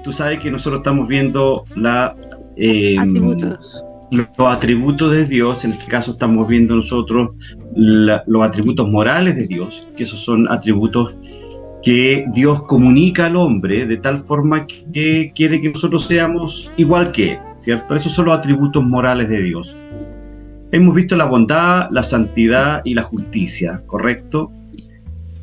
tú sabes que nosotros estamos viendo Atributos. los atributos de Dios. En este caso estamos viendo nosotros los atributos morales de Dios, que esos son atributos que Dios comunica al hombre de tal forma que quiere que nosotros seamos igual que Él, ¿cierto? Esos son los atributos morales de Dios. Hemos visto la bondad, la santidad y la justicia, ¿correcto?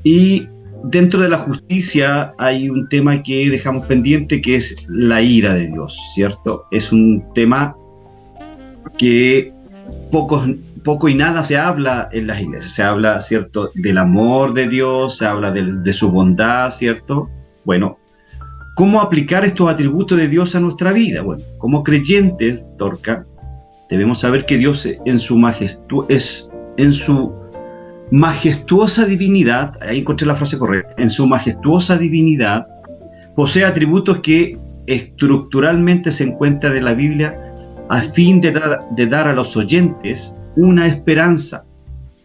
Y dentro de la justicia hay un tema que dejamos pendiente, que es la ira de Dios, ¿cierto? Es un tema que poco y nada se habla en las iglesias. Se habla, ¿cierto?, del amor de Dios, se habla de su bondad, ¿cierto? Bueno, ¿cómo aplicar estos atributos de Dios a nuestra vida? Bueno, como creyentes, Dorca, debemos saber que Dios en su majestuosa divinidad, ahí encontré la frase correcta, en su majestuosa divinidad, posee atributos que estructuralmente se encuentran en la Biblia a fin de dar a los oyentes una esperanza.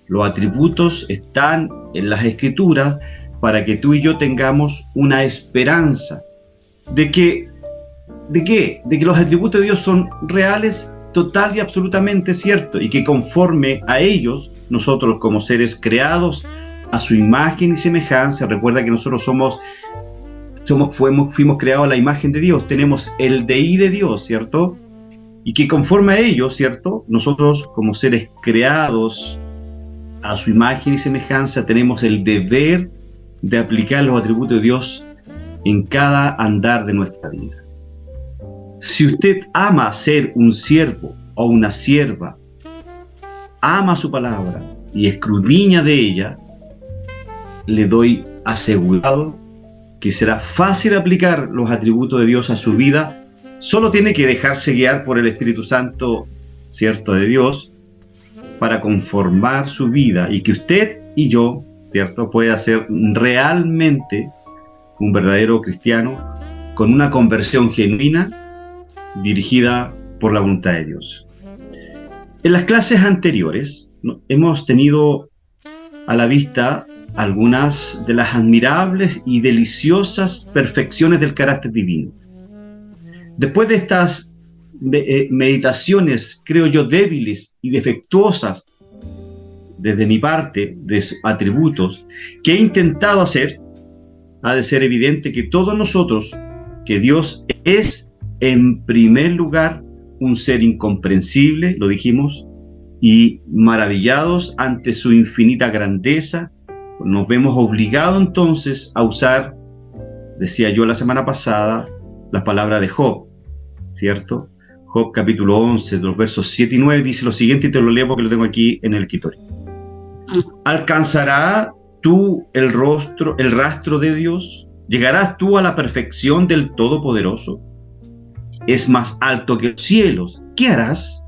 Los atributos están en las Escrituras para que tú y yo tengamos una esperanza. ¿De qué? De que los atributos de Dios son reales, total y absolutamente ciertos, y que conforme a ellos, nosotros como seres creados a su imagen y semejanza, recuerda que nosotros fuimos creados a la imagen de Dios, tenemos el DI de Dios, ¿cierto? Y que conforme a ellos, ¿cierto?, nosotros como seres creados a su imagen y semejanza tenemos el deber de aplicar los atributos de Dios en cada andar de nuestra vida. Si usted ama ser un siervo o una sierva, ama su palabra y escudriña de ella, le doy asegurado que será fácil aplicar los atributos de Dios a su vida. Solo tiene que dejarse guiar por el Espíritu Santo, ¿cierto?, de Dios, para conformar su vida y que usted y yo, ¿cierto?, pueda ser realmente un verdadero cristiano con una conversión genuina dirigida por la voluntad de Dios. En las clases anteriores hemos tenido a la vista algunas de las admirables y deliciosas perfecciones del carácter divino. Después de estas meditaciones, creo yo, débiles y defectuosas desde mi parte, de atributos que he intentado hacer, ha de ser evidente que todos nosotros, que Dios es en primer lugar un ser incomprensible, lo dijimos, y maravillados ante su infinita grandeza, nos vemos obligados entonces a usar, decía yo la semana pasada, las palabras de Job, ¿cierto? Job capítulo 11, de los versos 7 y 9, dice lo siguiente, y te lo leo porque lo tengo aquí en el escritorio. ¿Alcanzará tú el rastro de Dios? ¿Llegarás tú a la perfección del Todopoderoso? Es más alto que los cielos. ¿Qué harás?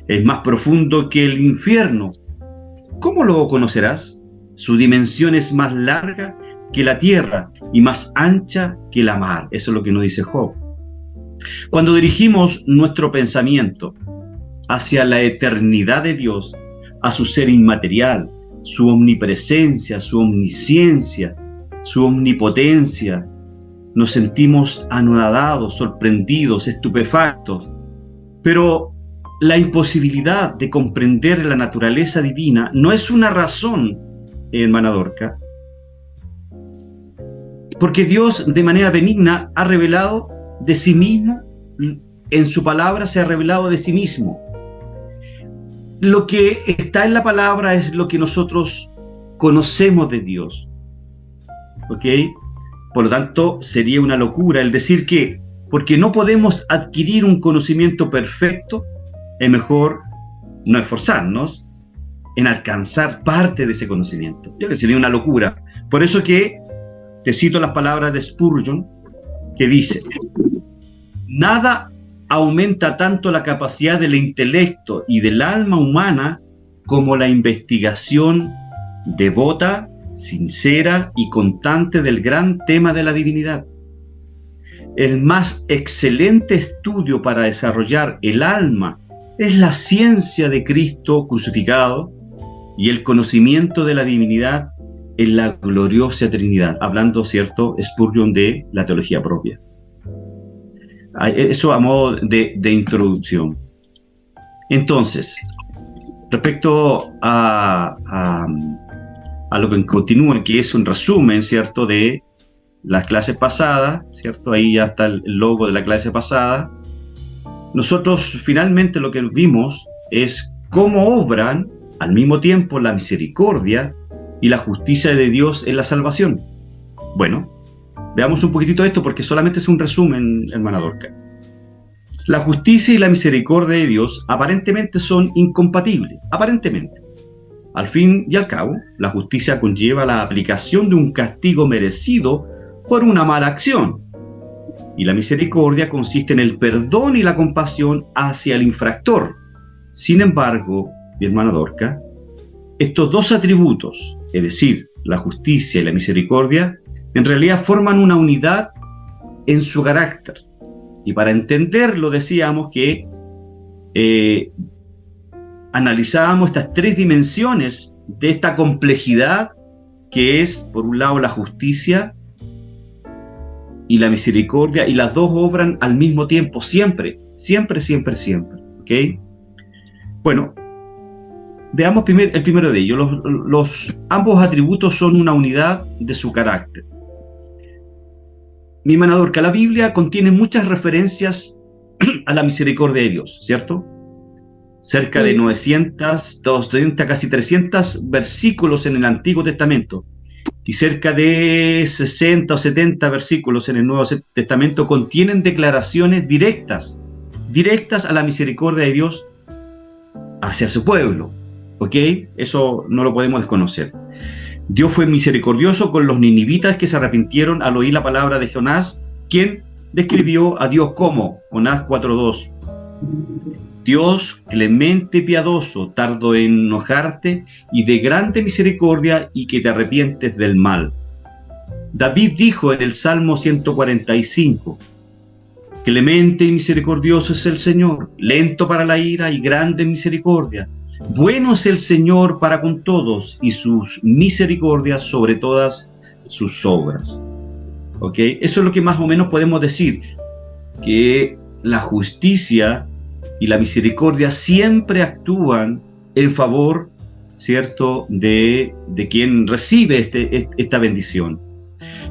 Es más profundo que el infierno. ¿Cómo lo conocerás? Su dimensión es más larga que la tierra y más ancha que la mar. Eso es lo que nos dice Job. Cuando dirigimos nuestro pensamiento hacia la eternidad de Dios, a su ser inmaterial, su omnipresencia, su omnisciencia, su omnipotencia, nos sentimos anonadados, sorprendidos, estupefactos. Pero la imposibilidad de comprender la naturaleza divina no es una razón, hermana Dorca, porque Dios de manera benigna ha revelado de sí mismo, en su palabra se ha revelado de sí mismo. Lo que está en la palabra es lo que nosotros conocemos de Dios, ¿ok? Por lo tanto, sería una locura el decir que, porque no podemos adquirir un conocimiento perfecto, es mejor no esforzarnos en alcanzar parte de ese conocimiento. Yo creo que sería una locura. Por eso que te cito las palabras de Spurgeon, que dice: nada aumenta tanto la capacidad del intelecto y del alma humana como la investigación devota, sincera y constante del gran tema de la divinidad. El más excelente estudio para desarrollar el alma es la ciencia de Cristo crucificado y el conocimiento de la divinidad en la gloriosa Trinidad. Hablando, ¿cierto?, Spurgeon de la teología propia. Eso a modo de introducción. Entonces, respecto a lo que continúa, que es un resumen, ¿cierto?, de las clases pasadas, ¿cierto? Ahí ya está el logo de la clase pasada. Nosotros finalmente lo que vimos es cómo obran al mismo tiempo la misericordia y la justicia de Dios en la salvación. Bueno, veamos un poquitito esto porque solamente es un resumen, hermana Dorca. La justicia y la misericordia de Dios aparentemente son incompatibles, aparentemente. Al fin y al cabo, la justicia conlleva la aplicación de un castigo merecido por una mala acción. Y la misericordia consiste en el perdón y la compasión hacia el infractor. Sin embargo, mi hermana Dorca, estos dos atributos, es decir, la justicia y la misericordia, en realidad forman una unidad en su carácter. Y para entenderlo decíamos que analizábamos estas tres dimensiones de esta complejidad que es, por un lado, la justicia y la misericordia, y las dos obran al mismo tiempo, siempre, siempre, siempre, siempre. ¿Okay? Bueno, veamos el primero de ellos. Ambos atributos son una unidad de su carácter. Mi hermana Dorca, la Biblia contiene muchas referencias a la misericordia de Dios, ¿cierto? Cerca de 900, 200, casi 300 versículos en el Antiguo Testamento y cerca de 60 o 70 versículos en el Nuevo Testamento contienen declaraciones directas a la misericordia de Dios hacia su pueblo. ¿Ok? Eso no lo podemos desconocer. Dios fue misericordioso con los ninivitas que se arrepintieron al oír la palabra de Jonás, quien describió a Dios como, Jonás 4:2, Dios clemente y piadoso, tardo en enojarte y de grande misericordia y que te arrepientes del mal. David dijo en el Salmo 145, clemente y misericordioso es el Señor, lento para la ira y grande en misericordia. Bueno es el Señor para con todos y sus misericordias sobre todas sus obras. ¿Ok? Eso es lo que más o menos podemos decir, que la justicia y la misericordia siempre actúan en favor, ¿cierto?, de quien recibe esta bendición.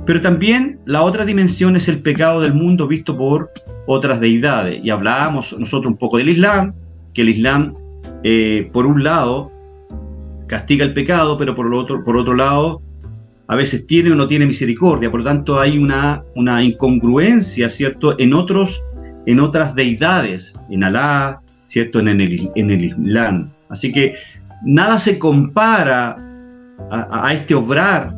Pero también la otra dimensión es el pecado del mundo visto por otras deidades. Y hablábamos nosotros un poco del Islam, que el Islam, por un lado, castiga el pecado, pero por otro lado, a veces tiene o no tiene misericordia. Por lo tanto, hay una incongruencia, ¿cierto?, en otras deidades, en Alá, ¿cierto?, en el Islam. Así que nada se compara a este obrar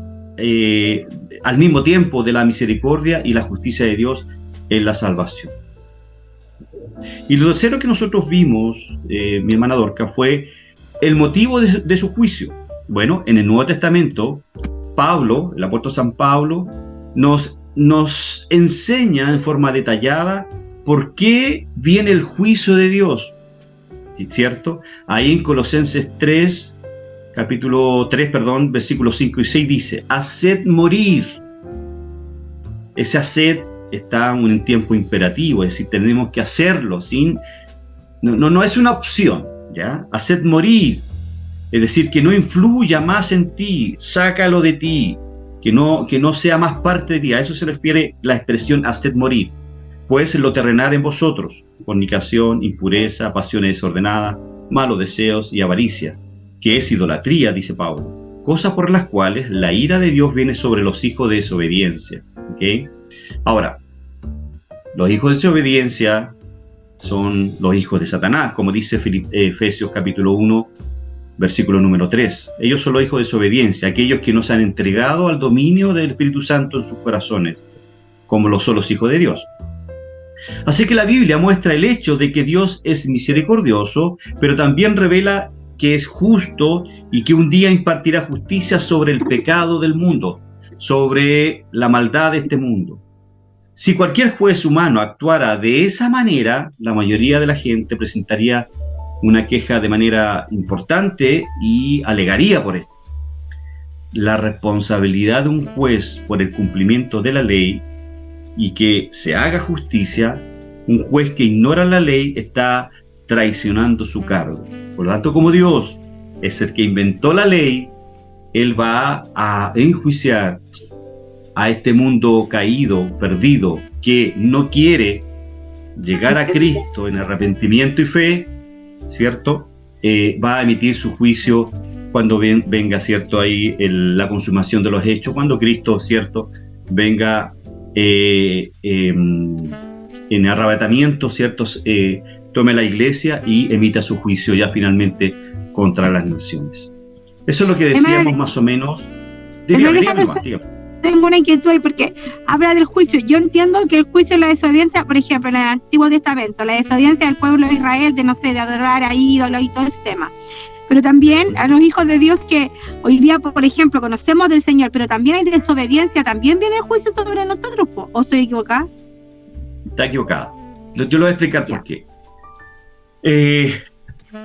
al mismo tiempo de la misericordia y la justicia de Dios en la salvación. Y lo tercero que nosotros vimos, mi hermana Dorca, fue el motivo de su juicio. Bueno, en el Nuevo Testamento, Pablo, el apóstol San Pablo, nos enseña en forma detallada por qué viene el juicio de Dios, ¿cierto? Ahí en Colosenses 3, versículos 5 y 6 dice, haced morir. Ese haced está en tiempo imperativo, es decir, tenemos que hacerlo, no es una opción, ¿ya? Haced morir, es decir, que no influya más en ti, sácalo de ti, que no sea más parte de ti. A eso se refiere la expresión haced morir. Pues lo terrenal en vosotros, fornicación, impureza, pasiones desordenadas, malos deseos y avaricia, que es idolatría, dice Pablo, cosas por las cuales la ira de Dios viene sobre los hijos de desobediencia. ¿Okay? Ahora, los hijos de desobediencia son los hijos de Satanás, como dice Efesios capítulo 1, versículo número 3. Ellos son los hijos de desobediencia, aquellos que no se han entregado al dominio del Espíritu Santo en sus corazones, como lo son los hijos de Dios. Así que la Biblia muestra el hecho de que Dios es misericordioso, pero también revela que es justo y que un día impartirá justicia sobre el pecado del mundo, sobre la maldad de este mundo. Si cualquier juez humano actuara de esa manera, la mayoría de la gente presentaría una queja de manera importante y alegaría por esto. La responsabilidad de un juez por el cumplimiento de la ley y que se haga justicia Un juez que ignora la ley está traicionando su cargo. Por lo tanto, como Dios es el que inventó la ley, Él va a enjuiciar a este mundo caído, perdido, que no quiere llegar a Cristo en arrepentimiento y fe, ¿cierto? Va a emitir su juicio cuando venga, ¿cierto? Ahí la consumación de los hechos, cuando Cristo, ¿cierto? Venga en arrebatamiento, ¿cierto? Tome la iglesia y emita su juicio ya finalmente contra las naciones. Eso es lo que decíamos más o menos. Dígame. Tengo una inquietud ahí porque habla del juicio. Yo entiendo que el juicio es la desobediencia, por ejemplo, en el Antiguo Testamento, la desobediencia del pueblo de Israel, de no sé, de adorar a ídolos y todo ese tema. Pero también a los hijos de Dios que hoy día, por ejemplo, conocemos del Señor, pero también hay desobediencia, también viene el juicio sobre nosotros, ¿o estoy equivocada? Está equivocada. Yo lo voy a explicar por qué.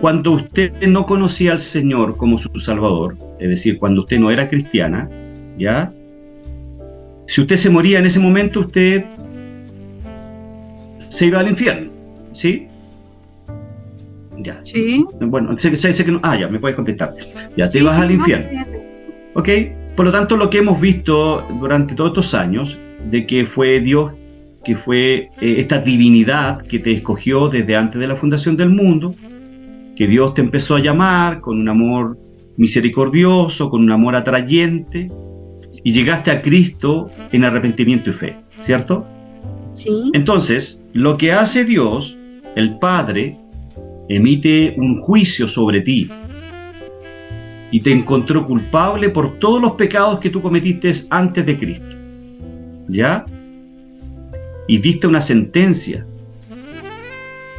Cuando usted no conocía al Señor como su Salvador, es decir, cuando usted no era cristiana, ¿ya? Si usted se moría en ese momento, usted se iba al infierno, ¿sí? Ya. Sí. Bueno, sé que no. Ya, me puedes contestar. Ya, te vas al infierno. ¿Ok? Por lo tanto, lo que hemos visto durante todos estos años, de que fue Dios, que fue esta divinidad que te escogió desde antes de la fundación del mundo, que Dios te empezó a llamar con un amor misericordioso, con un amor atrayente, y llegaste a Cristo en arrepentimiento y fe, ¿cierto? Sí. Entonces, lo que hace Dios, el Padre, emite un juicio sobre ti y te encontró culpable por todos los pecados que tú cometiste antes de Cristo, ¿ya? Y diste una sentencia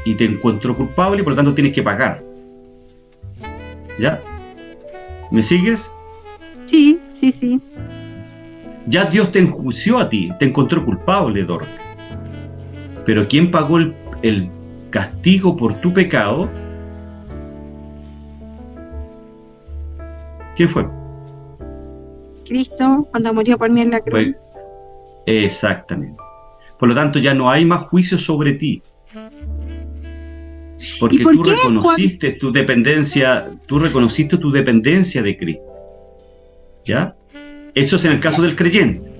y te encontró culpable y por lo tanto tienes que pagar, ¿ya? ¿Me sigues? Sí. Ya Dios te enjuició a ti, te encontró culpable, Dorca. Pero ¿quién pagó el castigo por tu pecado? ¿Quién fue? Cristo, cuando murió por mí en la cruz. Exactamente. Por lo tanto, ya no hay más juicio sobre ti. Porque tú reconociste tu dependencia, de Cristo. ¿Ya? Eso es en el caso del creyente.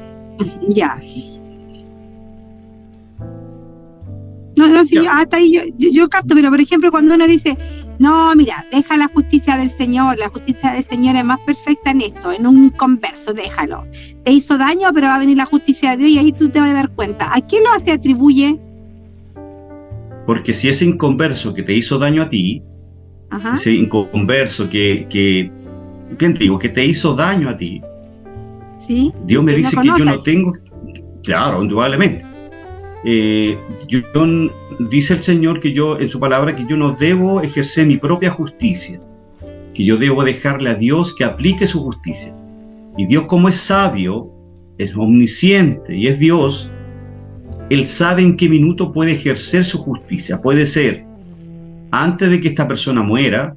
Ya. No, sí, hasta ahí yo capto, pero por ejemplo, cuando uno dice, no, mira, deja la justicia del Señor, la justicia del Señor es más perfecta en esto, en un converso, déjalo. Te hizo daño, pero va a venir la justicia de Dios y ahí tú te vas a dar cuenta. ¿A quién lo se atribuye? Porque si ese inconverso que te hizo daño a ti, ajá, ese inconverso que te hizo daño a ti, ¿sí? Dios me dice que yo no tengo, claro, indudablemente. Dice el Señor que yo, en su palabra, que yo no debo ejercer mi propia justicia, que yo debo dejarle a Dios que aplique su justicia. Y Dios, como es sabio, es omnisciente y es Dios, Él sabe en qué minuto puede ejercer su justicia. Puede ser antes de que esta persona muera,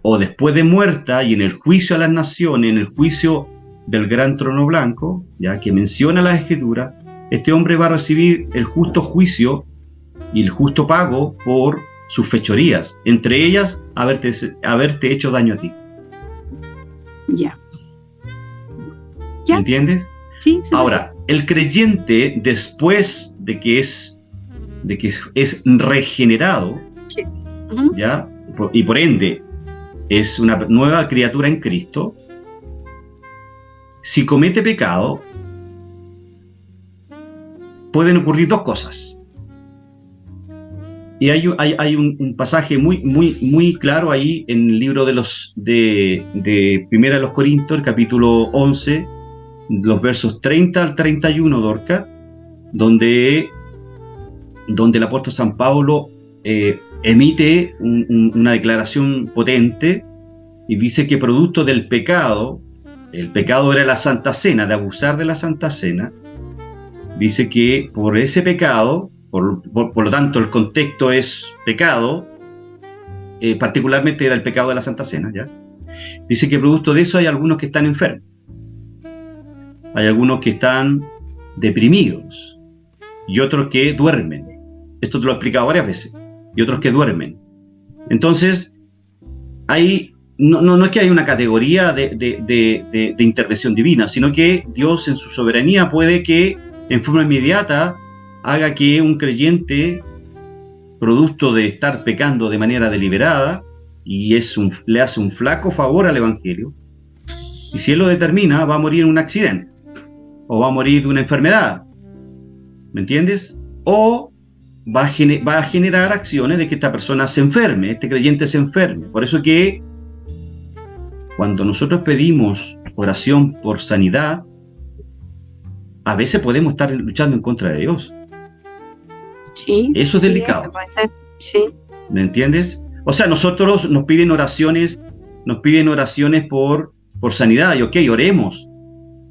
o después de muerta, y en el juicio a las naciones, en el juicio del gran trono blanco, ya que menciona la Escritura, este hombre va a recibir el justo juicio y el justo pago por sus fechorías, entre ellas haberte hecho daño a ti. Ya. ¿Entiendes? Sí. Ahora, el creyente, después de que es regenerado, sí. ¿ya? Y por ende es una nueva criatura en Cristo, si comete pecado, pueden ocurrir dos cosas. Y hay un pasaje muy claro ahí en el libro de Primera de los Corintios, el capítulo 11, los versos 30 al 31, Dorca, donde el apóstol San Pablo emite una declaración potente y dice que producto del pecado, el pecado era la Santa Cena, de abusar de la Santa Cena. Dice que por ese pecado, por lo tanto el contexto es pecado, particularmente era el pecado de la Santa Cena, ¿ya? Dice que producto de eso hay algunos que están enfermos, hay algunos que están deprimidos y otros que duermen, Esto te lo he explicado varias veces. Y otros que duermen. Entonces, no es que haya una categoría de intervención divina, sino que Dios en su soberanía puede que en forma inmediata haga que un creyente, producto de estar pecando de manera deliberada, y le hace un flaco favor al Evangelio, y si él lo determina, va a morir en un accidente, o va a morir de una enfermedad, ¿me entiendes? O va a generar acciones de que esta persona se enferme, este creyente se enferme. Por eso que cuando nosotros pedimos oración por sanidad, a veces podemos estar luchando en contra de Dios. Sí, eso es delicado. Eso puede ser. Sí. ¿Me entiendes? O sea, nosotros nos piden oraciones por sanidad, y ok, oremos,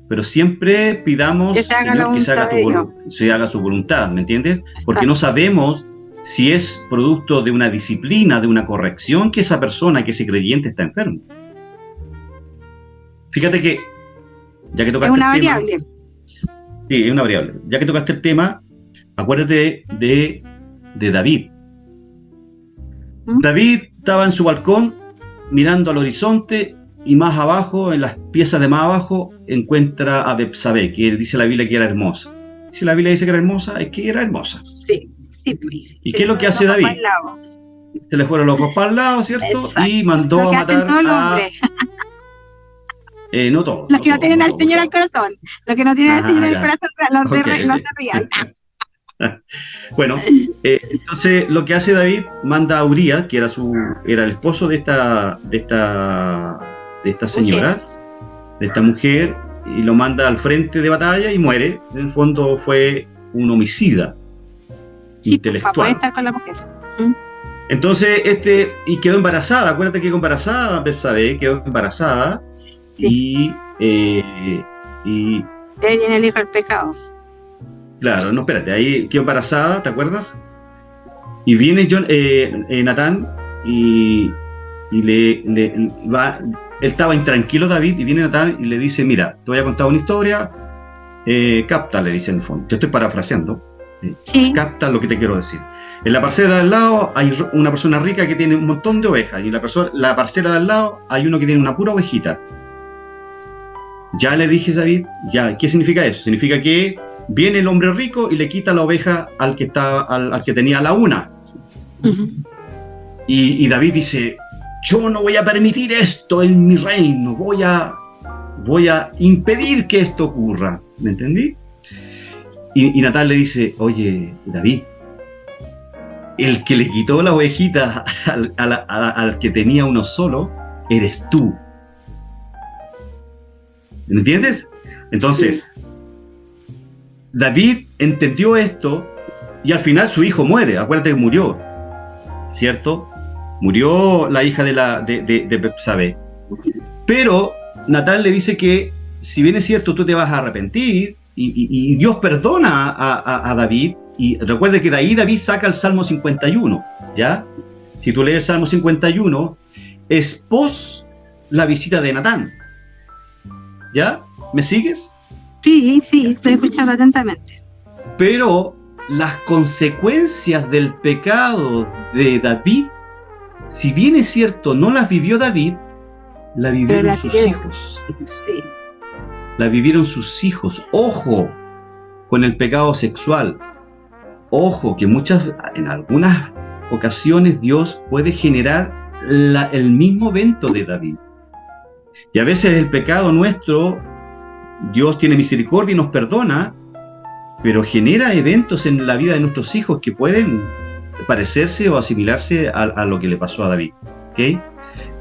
pero siempre pidamos, Señor, que se haga su voluntad, ¿me entiendes? Exacto. Porque no sabemos si es producto de una disciplina, de una corrección, que esa persona, que ese creyente está enfermo. Fíjate que, ya que tocaste es una el tema, variable. Sí, es una variable. Ya que tocaste el tema, acuérdate de David. David estaba en su balcón mirando al horizonte, y más abajo, en las piezas de más abajo, encuentra a Betsabé, que dice la Biblia que era hermosa. Si la Biblia dice que era hermosa, es que era hermosa. Sí. ¿Y qué es lo que hace David? Se le fueron los ojos para el lado, ¿cierto? Exacto. Y mandó a matar a... no todos. Los que no tienen al Señor al corazón. Los que no tienen al Señor al corazón, los rían. Bueno, entonces lo que hace David, manda a Urías, que era el esposo de esta señora, de esta mujer, y lo manda al frente de batalla y muere. En el fondo fue un homicida intelectual. Para poder estar con la mujer. Entonces, y quedó embarazada. Acuérdate que quedó embarazada, Betsabé, quedó embarazada. Sí. Y ahí viene el hijo del pecado. Claro, no, espérate, ahí quedó embarazada, ¿te acuerdas? Y viene Natán y él estaba intranquilo, David, y viene Natán y le dice: mira, te voy a contar una historia, capta, le dice en el fondo, te estoy parafraseando, sí. Capta lo que te quiero decir. En la parcela de al lado hay una persona rica que tiene un montón de ovejas, y en la parcela de al lado hay uno que tiene una pura ovejita. Ya le dije, David, ¿qué significa eso? Significa que viene el hombre rico y le quita la oveja al que tenía la una. Uh-huh. Y David dice: yo no voy a permitir esto en mi reino, voy a impedir que esto ocurra. ¿Me entendí? Y Natán le dice: oye, David, el que le quitó la ovejita al que tenía uno solo, eres tú. ¿Me entiendes? Entonces, sí. David entendió esto, y al final su hijo muere. Acuérdate que murió, ¿cierto? Murió la hija de Betsabé. Pero Natán le dice que, si bien es cierto, tú te vas a arrepentir, y Dios perdona a David. Y recuerde que de ahí David saca el Salmo 51, ¿ya? Si tú lees el Salmo 51, es pos la visita de Natán. ¿Ya? ¿Me sigues? Sí, estoy escuchando atentamente. Pero las consecuencias del pecado de David, si bien es cierto, no las vivió David, la vivieron sus hijos. Sí. La vivieron sus hijos. Ojo con el pecado sexual. Ojo que en algunas ocasiones Dios puede generar el mismo evento de David. Y a veces el pecado nuestro, Dios tiene misericordia y nos perdona, pero genera eventos en la vida de nuestros hijos que pueden parecerse o asimilarse a lo que le pasó a David. ¿Okay?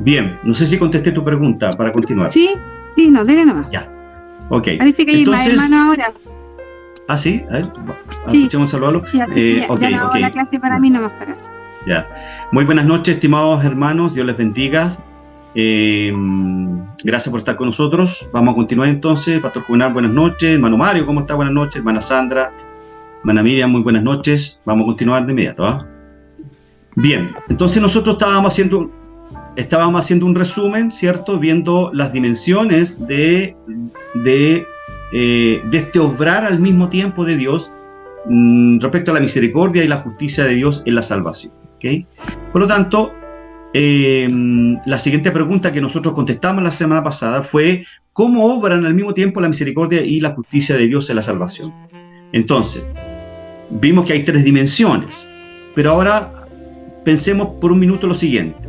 Bien, no sé si contesté tu pregunta para continuar. Sí, no, dele nomás. Ya, ok. Parece que hay más hermanos ahora. Ah, sí, a ver, sí. Escuchemos saludarlo. Sí, así ya no hago la clase para mí nomás. Ya. Muy buenas noches, estimados hermanos, Dios les bendiga. Gracias por estar con nosotros. Vamos a continuar entonces. Pastor Juvenal, buenas noches. Hermano Mario, ¿cómo está? Buenas noches. Hermana Sandra, hermana Miriam, muy buenas noches. Vamos a continuar de inmediato, ¿ah? Bien, entonces nosotros estábamos haciendo un resumen, ¿cierto? Viendo las dimensiones de este obrar al mismo tiempo de Dios respecto a la misericordia y la justicia de Dios en la salvación. ¿Okay? Por lo tanto, la siguiente pregunta que nosotros contestamos la semana pasada fue: ¿cómo obran al mismo tiempo la misericordia y la justicia de Dios en la salvación? Entonces, vimos que hay 3 dimensiones, pero ahora pensemos por un minuto lo siguiente.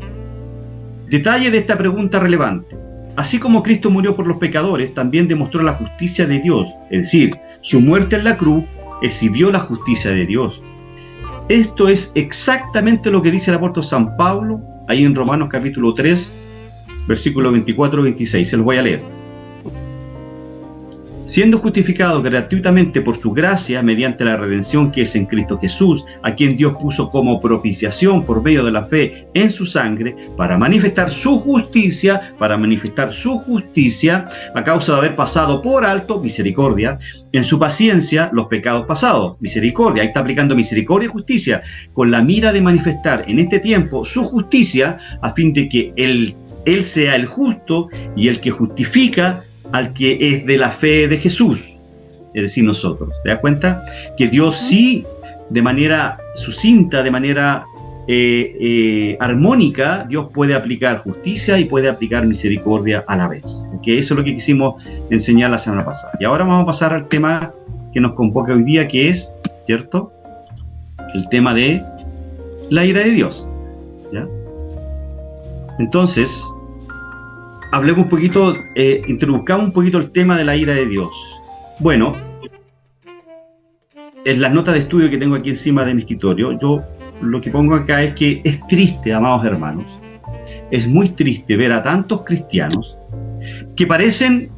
Detalle de esta pregunta relevante. Así como Cristo murió por los pecadores, también demostró la justicia de Dios, es decir, su muerte en la cruz exhibió la justicia de Dios. Esto es exactamente lo que dice el apóstol San Pablo ahí en Romanos capítulo 3, versículos 24-26, se los voy a leer. Siendo justificado gratuitamente por su gracia mediante la redención que es en Cristo Jesús, a quien Dios puso como propiciación por medio de la fe en su sangre, para manifestar su justicia a causa de haber pasado por alto, misericordia, en su paciencia los pecados pasados, misericordia, ahí está aplicando misericordia y justicia, con la mira de manifestar en este tiempo su justicia, a fin de que Él sea el justo y el que justifica al que es de la fe de Jesús, es decir, nosotros. ¿Te das cuenta? Que Dios sí, de manera sucinta, de manera armónica, Dios puede aplicar justicia y puede aplicar misericordia a la vez. Que eso es lo que quisimos enseñar la semana pasada. Y ahora vamos a pasar al tema que nos convoca hoy día, que es, ¿cierto?, el tema de la ira de Dios. ¿Ya? Entonces, hablemos un poquito, introduzcamos un poquito el tema de la ira de Dios. Bueno, en las notas de estudio que tengo aquí encima de mi escritorio, yo lo que pongo acá es que es triste, amados hermanos, es muy triste ver a tantos cristianos que parecen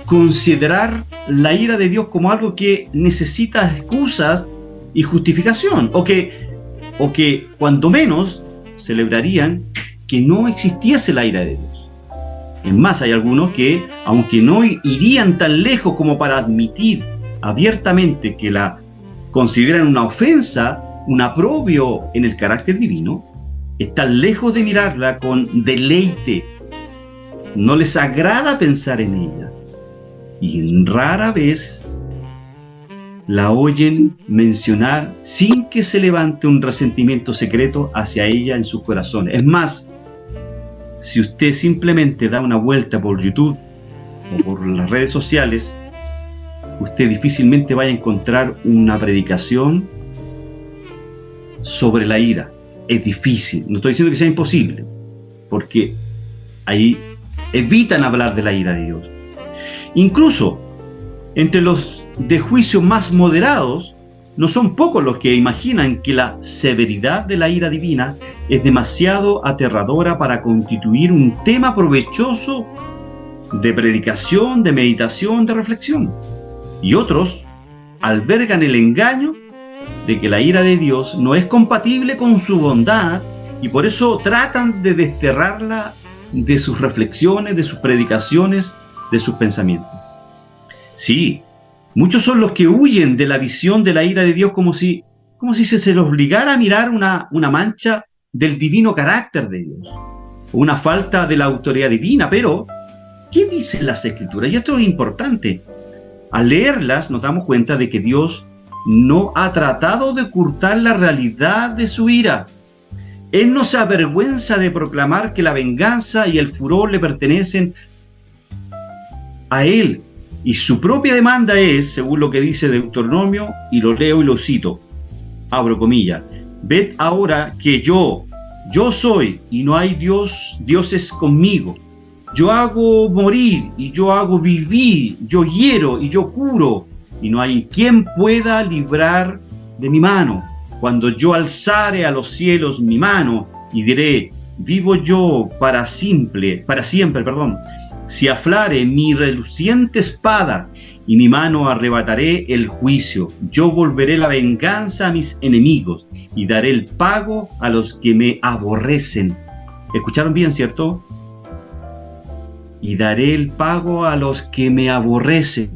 considerar la ira de Dios como algo que necesita excusas y justificación, o que cuando menos celebrarían que no existiese la ira de Dios. Es más, hay algunos que, aunque no irían tan lejos como para admitir abiertamente que la consideran una ofensa, un aprobio en el carácter divino, están lejos de mirarla con deleite. No les agrada pensar en ella. Y rara vez la oyen mencionar sin que se levante un resentimiento secreto hacia ella en sus corazones. Es más, si usted simplemente da una vuelta por YouTube o por las redes sociales, usted difícilmente va a encontrar una predicación sobre la ira. Es difícil, no estoy diciendo que sea imposible, porque ahí evitan hablar de la ira de Dios. Incluso entre los de juicio más moderados, no son pocos los que imaginan que la severidad de la ira divina es demasiado aterradora para constituir un tema provechoso de predicación, de meditación, de reflexión. Y otros albergan el engaño de que la ira de Dios no es compatible con su bondad y por eso tratan de desterrarla de sus reflexiones, de sus predicaciones, de sus pensamientos. Sí, muchos son los que huyen de la visión de la ira de Dios como si se les obligara a mirar una mancha del divino carácter de Dios, una falta de la autoridad divina. Pero, ¿qué dicen las Escrituras? Y esto es importante. Al leerlas nos damos cuenta de que Dios no ha tratado de ocultar la realidad de su ira. Él no se avergüenza de proclamar que la venganza y el furor le pertenecen a Él. Y su propia demanda es, según lo que dice Deuteronomio, y lo leo y lo cito, abro comillas: ved ahora que yo soy y no hay dioses conmigo. Yo hago morir y yo hago vivir, yo hiero y yo curo, y no hay quien pueda librar de mi mano. Cuando yo alzare a los cielos mi mano y diré: vivo yo para siempre, si aflare mi reluciente espada y mi mano arrebataré el juicio, yo volveré la venganza a mis enemigos y daré el pago a los que me aborrecen. ¿Escucharon bien, cierto? Y daré el pago a los que me aborrecen.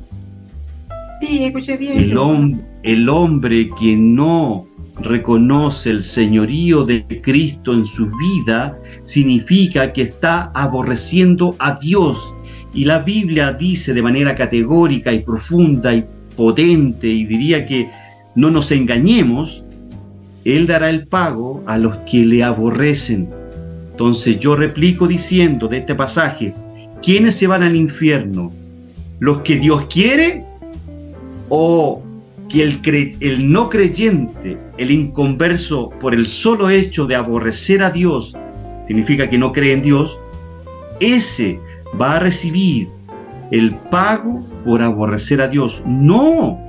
Sí, escuché bien. El hombre que no reconoce el señorío de Cristo en su vida significa que está aborreciendo a Dios. Y la Biblia dice de manera categórica y profunda y potente, y diría que no nos engañemos, Él dará el pago a los que le aborrecen. Entonces yo replico diciendo de este pasaje, ¿quiénes se van al infierno? ¿Los que Dios quiere o que el no creyente, el inconverso, por el solo hecho de aborrecer a Dios, significa que no cree en Dios, ese va a recibir el pago por aborrecer a Dios? No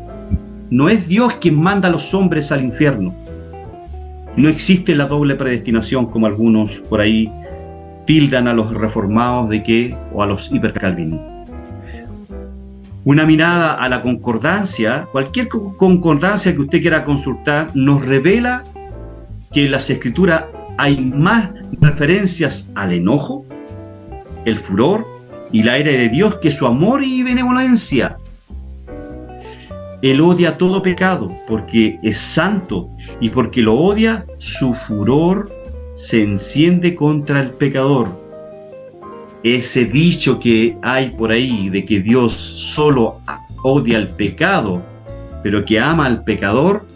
es Dios quien manda a los hombres al infierno. No existe la doble predestinación como algunos por ahí tildan a los reformados o a los hipercalvinistas. Una mirada a la concordancia, cualquier concordancia que usted quiera consultar, nos revela que en las Escrituras hay más referencias al enojo, el furor y la ira de Dios que su amor y benevolencia. Él odia todo pecado porque es santo, y porque lo odia, su furor se enciende contra el pecador. Ese dicho que hay por ahí de que Dios solo odia el pecado, pero que ama al pecador,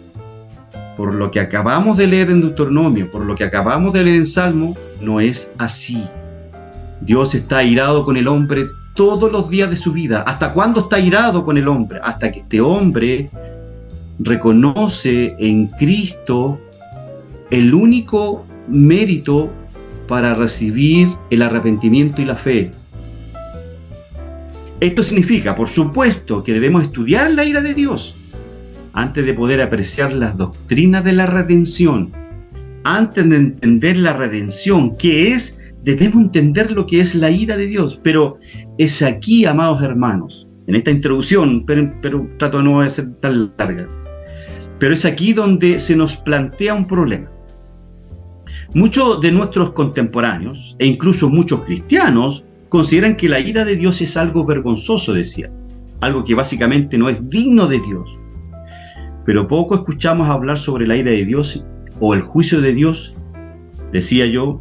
por lo que acabamos de leer en Deuteronomio, por lo que acabamos de leer en Salmo, no es así. Dios está airado con el hombre todos los días de su vida. ¿Hasta cuándo está airado con el hombre? Hasta que este hombre reconoce en Cristo el único mérito para recibir el arrepentimiento y la fe. Esto significa, por supuesto, que debemos estudiar la ira de Dios antes de poder apreciar las doctrinas de la redención. Antes de entender la redención, ¿qué es? Debemos entender lo que es la ira de Dios. Pero es aquí, amados hermanos, en esta introducción, pero trato de no ser tan larga, pero es aquí donde se nos plantea un problema. Muchos de nuestros contemporáneos, e incluso muchos cristianos, consideran que la ira de Dios es algo vergonzoso, decía, algo que básicamente no es digno de Dios. Pero poco escuchamos hablar sobre la ira de Dios o el juicio de Dios, decía yo,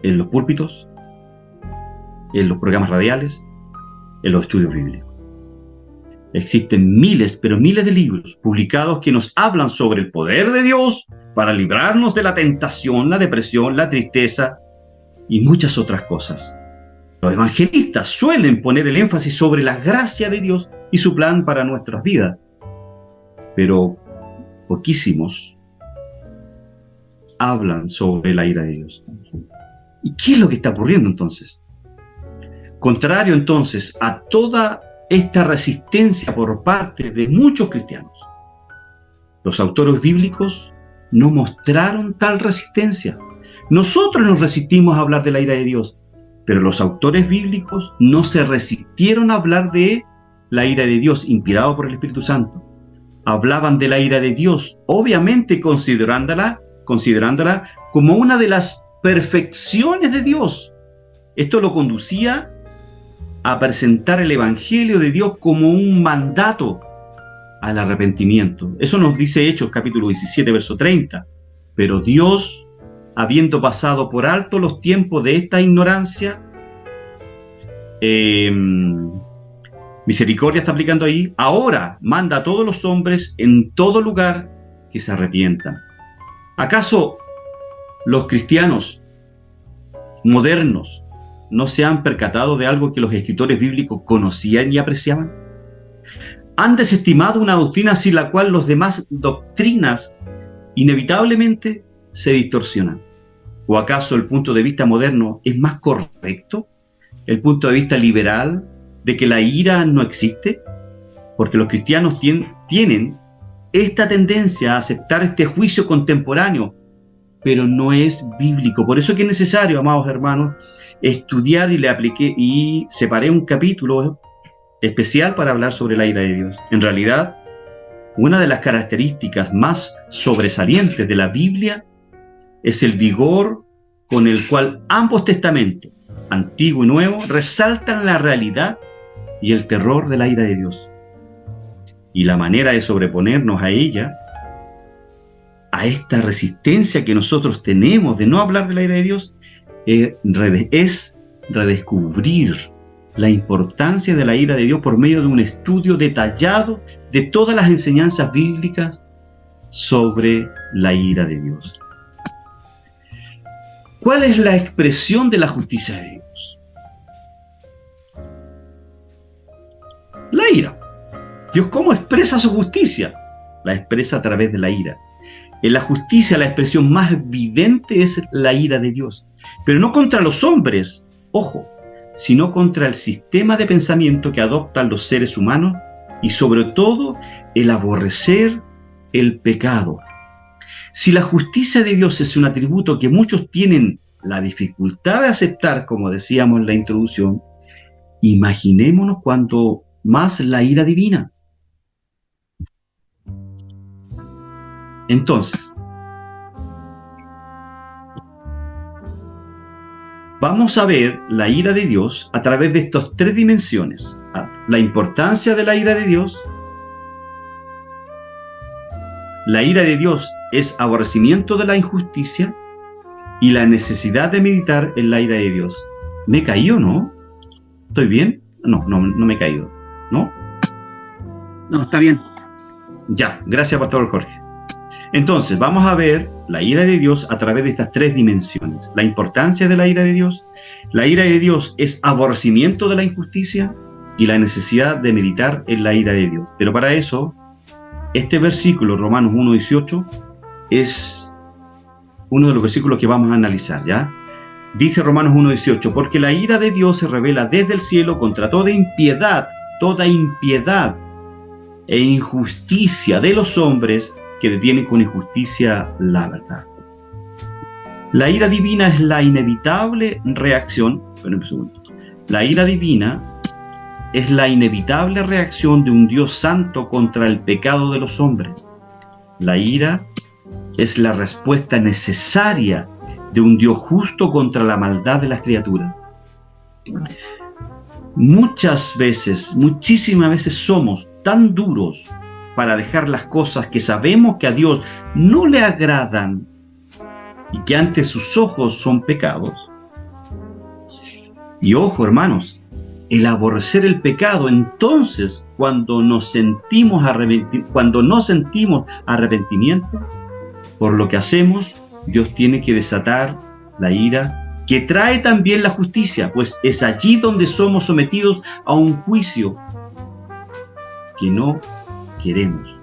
en los púlpitos, en los programas radiales, en los estudios bíblicos. Existen miles, pero miles de libros publicados que nos hablan sobre el poder de Dios para librarnos de la tentación, la depresión, la tristeza y muchas otras cosas. Los evangelistas suelen poner el énfasis sobre la gracia de Dios y su plan para nuestras vidas, pero poquísimos hablan sobre la ira de Dios. ¿Y qué es lo que está ocurriendo entonces? Contrario entonces a toda esta resistencia por parte de muchos cristianos, los autores bíblicos no mostraron tal resistencia. Nosotros nos resistimos a hablar de la ira de Dios, pero los autores bíblicos no se resistieron a hablar de la ira de Dios, inspirado por el Espíritu Santo. Hablaban de la ira de Dios, obviamente considerándola como una de las perfecciones de Dios. Esto lo conducía a presentar el Evangelio de Dios como un mandato al arrepentimiento. Eso nos dice Hechos capítulo 17, verso 30. Pero Dios, habiendo pasado por alto los tiempos de esta ignorancia, misericordia está aplicando ahí, ahora manda a todos los hombres en todo lugar que se arrepientan. ¿Acaso los cristianos modernos no se han percatado de algo que los escritores bíblicos conocían y apreciaban? Han desestimado una doctrina sin la cual las demás doctrinas inevitablemente se distorsionan. ¿O acaso el punto de vista moderno es más correcto? ¿El punto de vista liberal de que la ira no existe? Porque los cristianos tienen esta tendencia a aceptar este juicio contemporáneo, pero no es bíblico. Por eso es que es necesario, amados hermanos, estudiar, y le apliqué y separé un capítulo especial para hablar sobre la ira de Dios. En realidad, una de las características más sobresalientes de la Biblia es el vigor con el cual ambos testamentos, Antiguo y Nuevo, resaltan la realidad y el terror de la ira de Dios. Y la manera de sobreponernos a ella, a esta resistencia que nosotros tenemos de no hablar de la ira de Dios, es redescubrir la importancia de la ira de Dios por medio de un estudio detallado de todas las enseñanzas bíblicas sobre la ira de Dios. ¿Cuál es la expresión de la justicia de Dios? La ira. Dios, ¿cómo expresa su justicia? La expresa a través de la ira. En la justicia, la expresión más evidente es la ira de Dios, pero no contra los hombres, ojo, sino contra el sistema de pensamiento que adoptan los seres humanos y sobre todo el aborrecer el pecado. Si la justicia de Dios es un atributo que muchos tienen la dificultad de aceptar, como decíamos en la introducción, imaginémonos cuanto más la ira divina. Entonces, vamos a ver la ira de Dios a través de estas tres dimensiones. La importancia de la ira de Dios. La ira de Dios es aborrecimiento de la injusticia y la necesidad de meditar en la ira de Dios. ¿Me caí o no? ¿Estoy bien? No me he caído. ¿No? No, está bien. Ya, gracias, Pastor Jorge. Entonces, vamos a ver la ira de Dios a través de estas tres dimensiones. La importancia de la ira de Dios. La ira de Dios es aborrecimiento de la injusticia y la necesidad de meditar en la ira de Dios. Pero para eso, este versículo, Romanos 1:18, es uno de los versículos que vamos a analizar, ¿ya? Dice Romanos 1:18, porque la ira de Dios se revela desde el cielo contra toda impiedad e injusticia de los hombres que detienen con injusticia la verdad. La ira divina es la inevitable reacción, la ira divina es la inevitable reacción de un Dios santo contra el pecado de los hombres. La ira es la respuesta necesaria de un Dios justo contra la maldad de las criaturas. Muchas veces, muchísimas veces somos tan duros para dejar las cosas que sabemos que a Dios no le agradan y que ante sus ojos son pecados. Y ojo, hermanos, el aborrecer el pecado, entonces, cuando no sentimos arrepentimiento por lo que hacemos, Dios tiene que desatar la ira que trae también la justicia, pues es allí donde somos sometidos a un juicio que no queremos.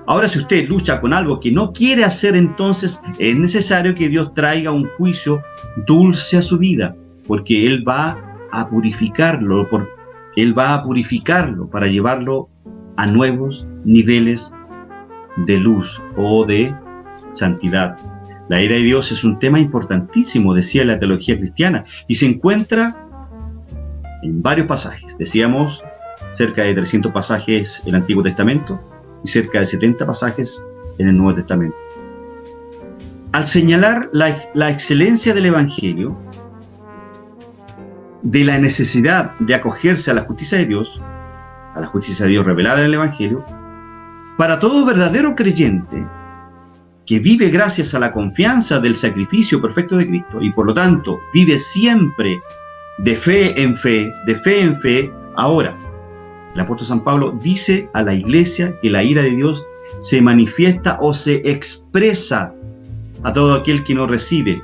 Ahora, si usted lucha con algo que no quiere hacer, entonces es necesario que Dios traiga un juicio dulce a su vida, porque Él va a purificarlo, para llevarlo a nuevos niveles de luz o de santidad. La ira de Dios es un tema importantísimo, decía la teología cristiana, y se encuentra en varios pasajes. Decíamos, cerca de 300 pasajes en el Antiguo Testamento y cerca de 70 pasajes en el Nuevo Testamento. Al señalar la excelencia del Evangelio, de la necesidad de acogerse a la justicia de Dios revelada en el Evangelio, para todo verdadero creyente que vive gracias a la confianza del sacrificio perfecto de Cristo y por lo tanto vive siempre de fe en fe, ahora, el apóstol San Pablo dice a la iglesia que la ira de Dios se manifiesta o se expresa a todo aquel que no recibe.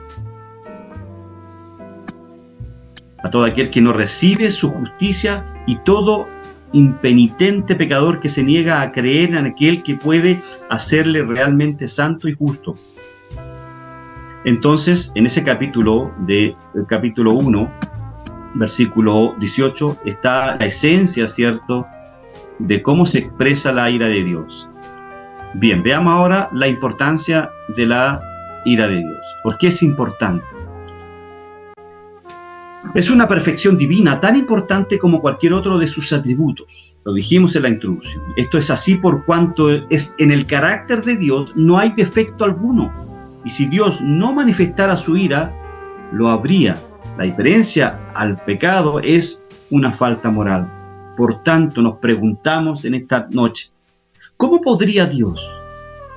A todo aquel que no recibe su justicia y todo impenitente pecador que se niega a creer en aquel que puede hacerle realmente santo y justo. Entonces, en ese capítulo 1, versículo 18, está la esencia, ¿cierto?, de cómo se expresa la ira de Dios. Bien, veamos ahora la importancia de la ira de Dios. ¿Por qué es importante? Es una perfección divina tan importante como cualquier otro de sus atributos. Lo dijimos en la introducción. Esto es así por cuanto es en el carácter de Dios no hay defecto alguno. Y si Dios no manifestara su ira, lo habría. La diferencia al pecado es una falta moral. Por tanto, nos preguntamos en esta noche, ¿cómo podría Dios,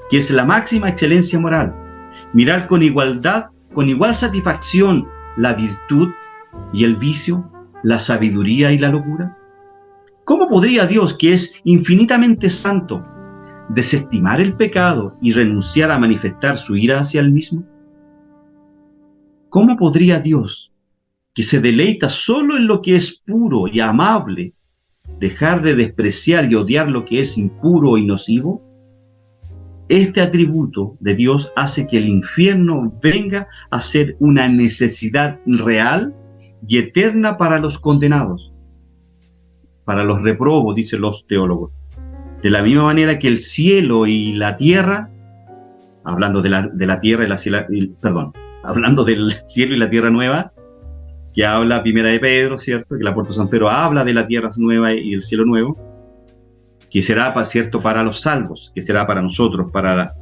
que es la máxima excelencia moral, mirar con igual satisfacción la virtud y el vicio, la sabiduría y la locura? ¿Cómo podría Dios, que es infinitamente santo, desestimar el pecado y renunciar a manifestar su ira hacia él mismo? ¿Cómo podría Dios, que se deleita solo en lo que es puro y amable, dejar de despreciar y odiar lo que es impuro y nocivo? Este atributo de Dios hace que el infierno venga a ser una necesidad real y eterna para los condenados, para los reprobos, dicen los teólogos. De la misma manera que el cielo y la tierra, hablando de la tierra hablando del cielo y la tierra nueva, que habla Primera de Pedro, ¿cierto? Que el apóstol San Pedro habla de la tierra nueva y el cielo nuevo, que será, ¿cierto?, para los salvos, que será para nosotros, para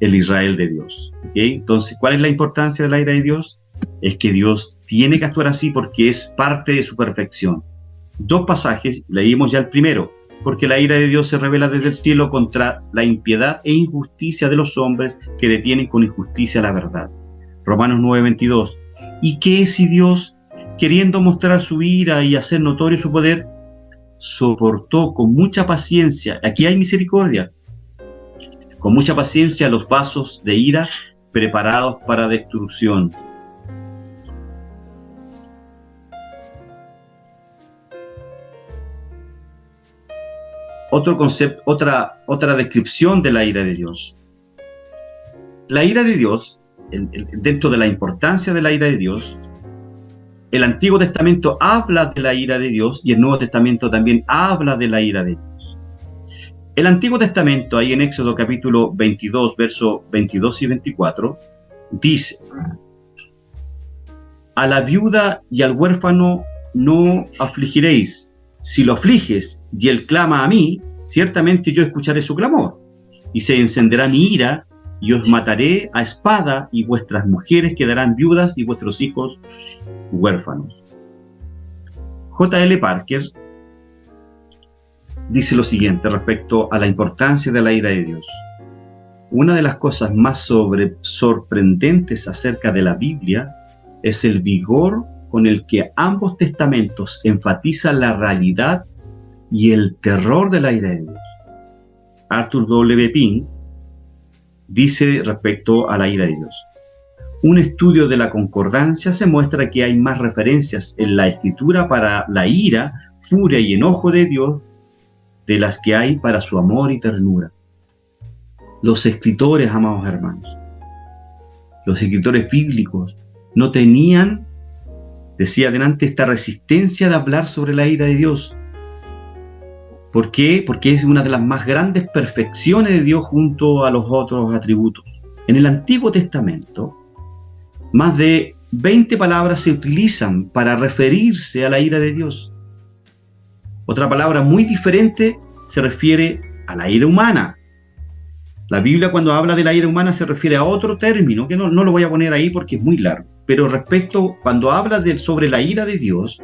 el Israel de Dios. ¿Okay? Entonces, ¿cuál es la importancia de la ira de Dios? Es que Dios tiene que actuar así porque es parte de su perfección. 2 pasajes, leímos ya el primero, porque la ira de Dios se revela desde el cielo contra la impiedad e injusticia de los hombres que detienen con injusticia la verdad. Romanos 9:22. ¿Y qué si Dios, queriendo mostrar su ira y hacer notorio su poder, soportó con mucha paciencia, aquí hay misericordia, con mucha paciencia los vasos de ira preparados para destrucción? Otro concepto, otra descripción de la ira de Dios. La ira de Dios, dentro de la importancia de la ira de Dios, el Antiguo Testamento habla de la ira de Dios y el Nuevo Testamento también habla de la ira de Dios. El Antiguo Testamento, ahí en Éxodo capítulo 22, versos 22 y 24, dice: a la viuda y al huérfano no afligiréis. Si lo afliges y él clama a mí, ciertamente yo escucharé su clamor, y se encenderá mi ira, y os mataré a espada, y vuestras mujeres quedarán viudas, y vuestros hijos huérfanos. J.L. Parker dice lo siguiente respecto a la importancia de la ira de Dios. Una de las cosas más sorprendentes acerca de la Biblia es el vigor con el que ambos testamentos enfatizan la realidad y el terror de la ira de Dios. Arthur W. Pink dice respecto a la ira de Dios: un estudio de la concordancia se muestra que hay más referencias en la escritura para la ira, furia y enojo de Dios de las que hay para su amor y ternura. Los escritores, amados hermanos, los escritores bíblicos no tenían, decía adelante, esta resistencia de hablar sobre la ira de Dios. ¿Por qué? Porque es una de las más grandes perfecciones de Dios junto a los otros atributos. En el Antiguo Testamento, más de 20 palabras se utilizan para referirse a la ira de Dios. Otra palabra muy diferente se refiere a la ira humana. La Biblia, cuando habla de la ira humana, se refiere a otro término, que no lo voy a poner ahí porque es muy largo. Pero cuando habla sobre la ira de Dios,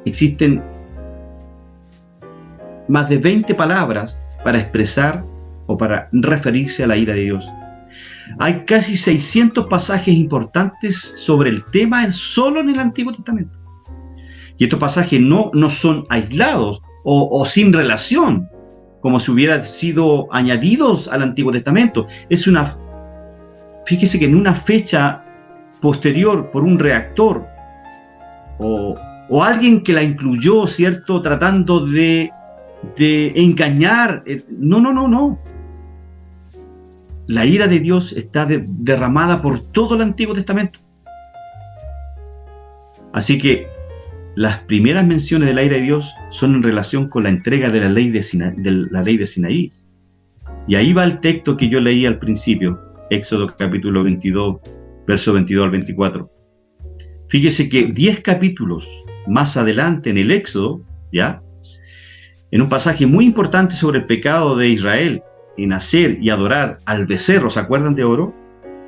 existen más de 20 palabras para expresar o para referirse a la ira de Dios. Hay casi 600 pasajes importantes sobre el tema solo en el Antiguo Testamento. Y estos pasajes no son aislados o sin relación, como si hubieran sido añadidos al Antiguo Testamento. Fíjese que en una fecha posterior por un redactor o alguien que la incluyó, ¿cierto?, tratando de engañar. No. La ira de Dios está derramada por todo el Antiguo Testamento. Así que las primeras menciones de la ira de Dios son en relación con la entrega de la ley de Sinaí. Y ahí va el texto que yo leí al principio, Éxodo capítulo 22, verso 22 al 24. Fíjese que 10 capítulos más adelante en el Éxodo, ¿ya?, en un pasaje muy importante sobre el pecado de Israel en hacer y adorar al becerro, ¿se acuerdan de oro?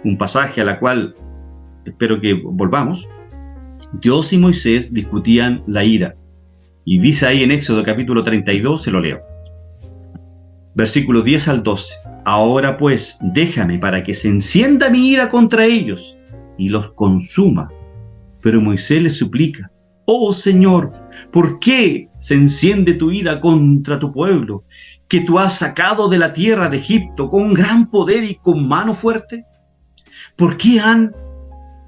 Un pasaje a la cual espero que volvamos. Dios y Moisés discutían la ira. Y dice ahí en Éxodo capítulo 32, se lo leo. Versículos 10 al 12. Ahora pues, déjame para que se encienda mi ira contra ellos y los consuma. Pero Moisés les suplica: Oh Señor, ¿por qué se enciende tu ira contra tu pueblo, que tú has sacado de la tierra de Egipto con gran poder y con mano fuerte? ¿Por qué han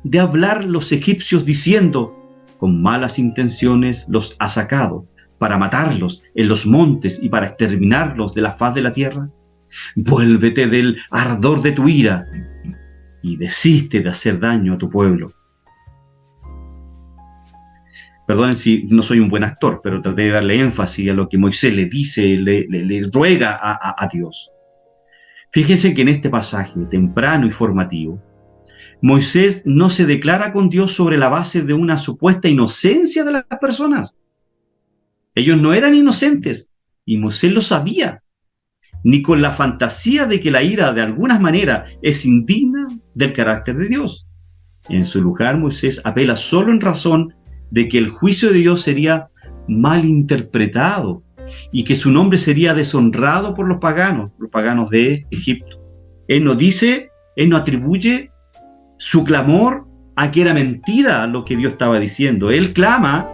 de hablar los egipcios diciendo, con malas intenciones los ha sacado, para matarlos en los montes y para exterminarlos de la faz de la tierra? Vuélvete del ardor de tu ira y desiste de hacer daño a tu pueblo. Perdonen si no soy un buen actor, pero traté de darle énfasis a lo que Moisés le dice, le ruega a Dios. Fíjense que en este pasaje temprano y formativo, Moisés no se declara con Dios sobre la base de una supuesta inocencia de las personas. Ellos no eran inocentes, y Moisés lo sabía, ni con la fantasía de que la ira de alguna manera es indigna del carácter de Dios. En su lugar, Moisés apela solo en razón de que el juicio de Dios sería mal interpretado y que su nombre sería deshonrado por los paganos de Egipto. Él no atribuye su clamor a que era mentira lo que Dios estaba diciendo. Él clama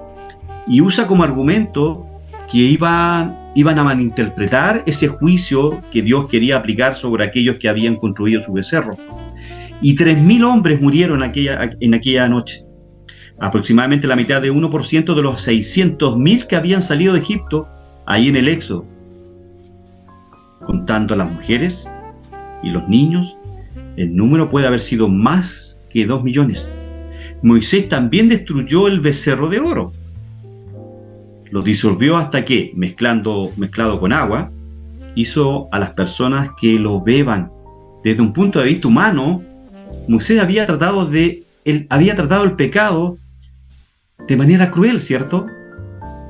y usa como argumento que iban a malinterpretar ese juicio que Dios quería aplicar sobre aquellos que habían construido su becerro. Y 3.000 hombres murieron en aquella noche. Aproximadamente la mitad de 1% de los 600.000 que habían salido de Egipto ahí en el Éxodo. Contando a las mujeres y los niños, el número puede haber sido más que 2 millones. Moisés también destruyó el becerro de oro. Lo disolvió hasta que, mezclado con agua, hizo a las personas que lo beban. Desde un punto de vista humano, Moisés había tratado el pecado de manera cruel, ¿cierto?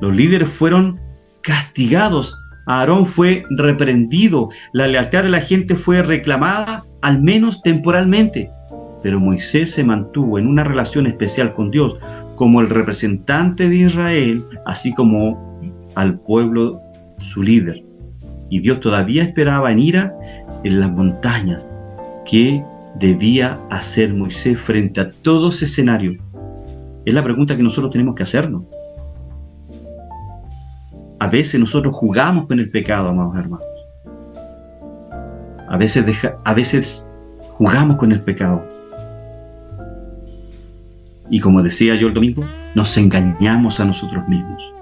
Los líderes fueron castigados, Aarón fue reprendido, la lealtad de la gente fue reclamada, al menos temporalmente, pero Moisés se mantuvo en una relación especial con Dios, como el representante de Israel, así como al pueblo su líder. Y Dios todavía esperaba en ira en las montañas. ¿Qué debía hacer Moisés frente a todo ese escenario? Es la pregunta que nosotros tenemos que hacernos. A veces nosotros jugamos con el pecado, amados hermanos. A veces jugamos con el pecado. Y como decía yo el domingo, nos engañamos a nosotros mismos,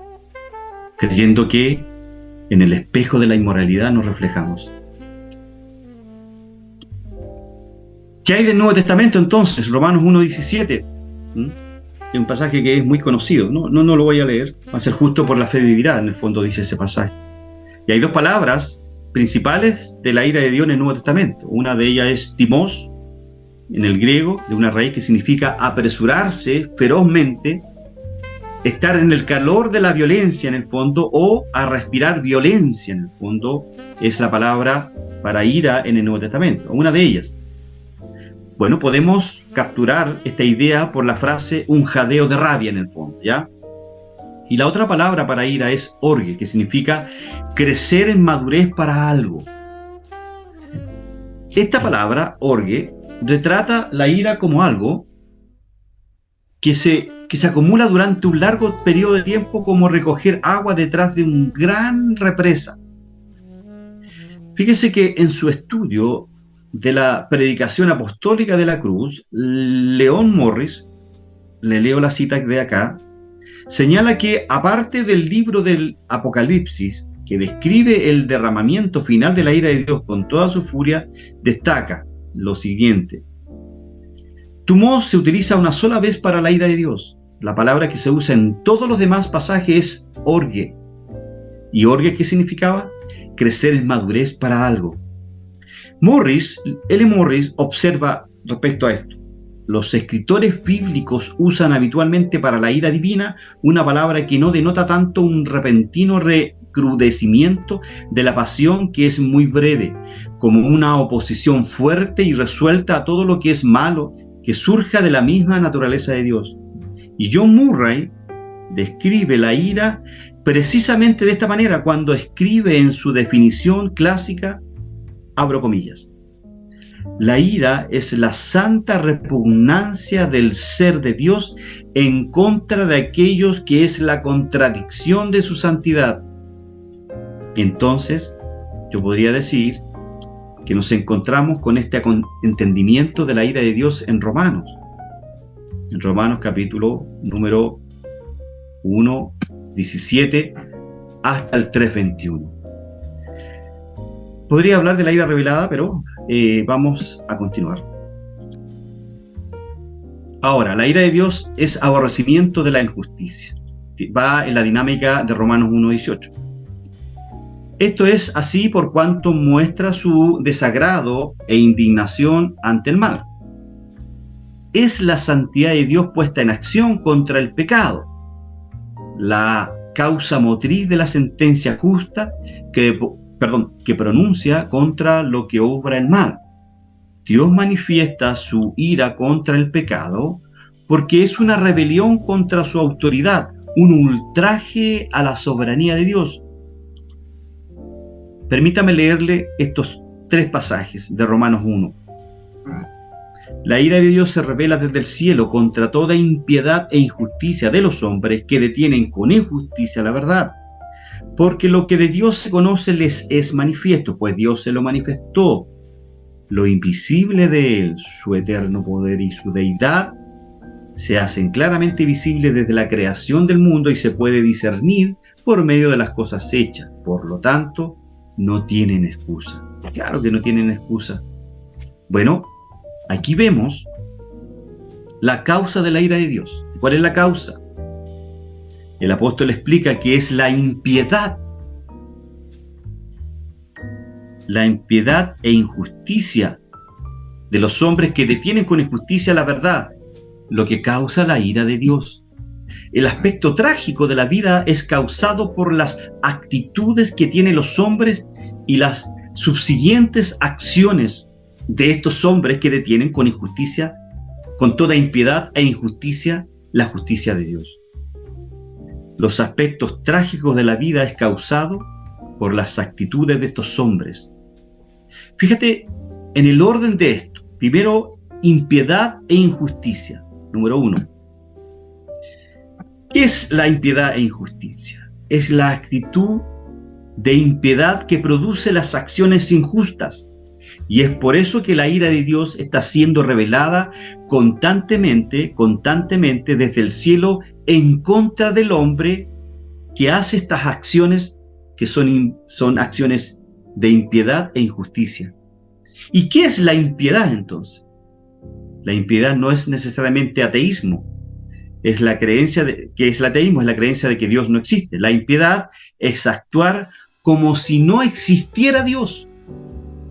creyendo que en el espejo de la inmoralidad nos reflejamos. ¿Qué hay del Nuevo Testamento entonces? Romanos 1:17. Es un pasaje que es muy conocido. No lo voy a leer. Va a ser justo por la fe vivirá, en el fondo dice ese pasaje. Y hay dos palabras principales de la ira de Dios en el Nuevo Testamento. Una de ellas es timos, en el griego, de una raíz que significa apresurarse ferozmente, estar en el calor de la violencia en el fondo, o a respirar violencia en el fondo, es la palabra para ira en el Nuevo Testamento, una de ellas. Bueno, podemos capturar esta idea por la frase un jadeo de rabia en el fondo, ¿ya? Y la otra palabra para ira es orge, que significa crecer en madurez para algo. Esta palabra, orge, retrata la ira como algo que se acumula durante un largo periodo de tiempo, como recoger agua detrás de una gran represa. Fíjese que en su estudio de la predicación apostólica de la cruz, Leon Morris, le leo la cita de acá, señala que aparte del libro del Apocalipsis, que describe el derramamiento final de la ira de Dios con toda su furia, destaca lo siguiente: Tumos se utiliza una sola vez para la ira de Dios. La palabra que se usa en todos los demás pasajes es orge. ¿Y orge qué significaba? Crecer en madurez para algo. L. Morris observa respecto a esto: los escritores bíblicos usan habitualmente para la ira divina una palabra que no denota tanto un repentino recrudecimiento de la pasión, que es muy breve, como una oposición fuerte y resuelta a todo lo que es malo, que surja de la misma naturaleza de Dios. Y John Murray describe la ira precisamente de esta manera cuando escribe en su definición clásica, abro comillas: La ira es la santa repugnancia del ser de Dios en contra de aquellos que es la contradicción de su santidad. Entonces, yo podría decir que nos encontramos con este entendimiento de la ira de Dios en Romanos. En Romanos capítulo número 1, 17 hasta el 3:21. Podría hablar de la ira revelada, pero vamos a continuar. Ahora, la ira de Dios es aborrecimiento de la injusticia. Va en la dinámica de Romanos 1:18. Esto es así por cuanto muestra su desagrado e indignación ante el mal. Es la santidad de Dios puesta en acción contra el pecado, la causa motriz de la sentencia justa que pronuncia contra lo que obra el mal. Dios manifiesta su ira contra el pecado porque es una rebelión contra su autoridad, un ultraje a la soberanía de Dios. Permítame leerle estos 3 pasajes de Romanos 1. La ira de Dios se revela desde el cielo contra toda impiedad e injusticia de los hombres que detienen con injusticia la verdad. Porque lo que de Dios se conoce les es manifiesto, pues Dios se lo manifestó. Lo invisible de Él, su eterno poder y su deidad, se hacen claramente visibles desde la creación del mundo y se puede discernir por medio de las cosas hechas. Por lo tanto, no tienen excusa. Claro que no tienen excusa. Bueno, aquí vemos la causa de la ira de Dios. ¿Cuál es la causa? El apóstol explica que es la impiedad. La impiedad e injusticia de los hombres que detienen con injusticia la verdad, lo que causa la ira de Dios. El aspecto trágico de la vida es causado por las actitudes que tienen los hombres y las subsiguientes acciones de estos hombres que detienen con injusticia, con toda impiedad e injusticia, la justicia de Dios. Los aspectos trágicos de la vida es causado por las actitudes de estos hombres. Fíjate en el orden de esto. Primero, impiedad e injusticia. Número 1. ¿Qué es la impiedad e injusticia? Es la actitud de impiedad que produce las acciones injustas. Y es por eso que la ira de Dios está siendo revelada constantemente desde el cielo en contra del hombre que hace estas acciones que son acciones de impiedad e injusticia. ¿Y qué es la impiedad entonces? La impiedad no es necesariamente ateísmo. Es la creencia que es el ateísmo, es la creencia de que Dios no existe. La impiedad es actuar como si no existiera Dios,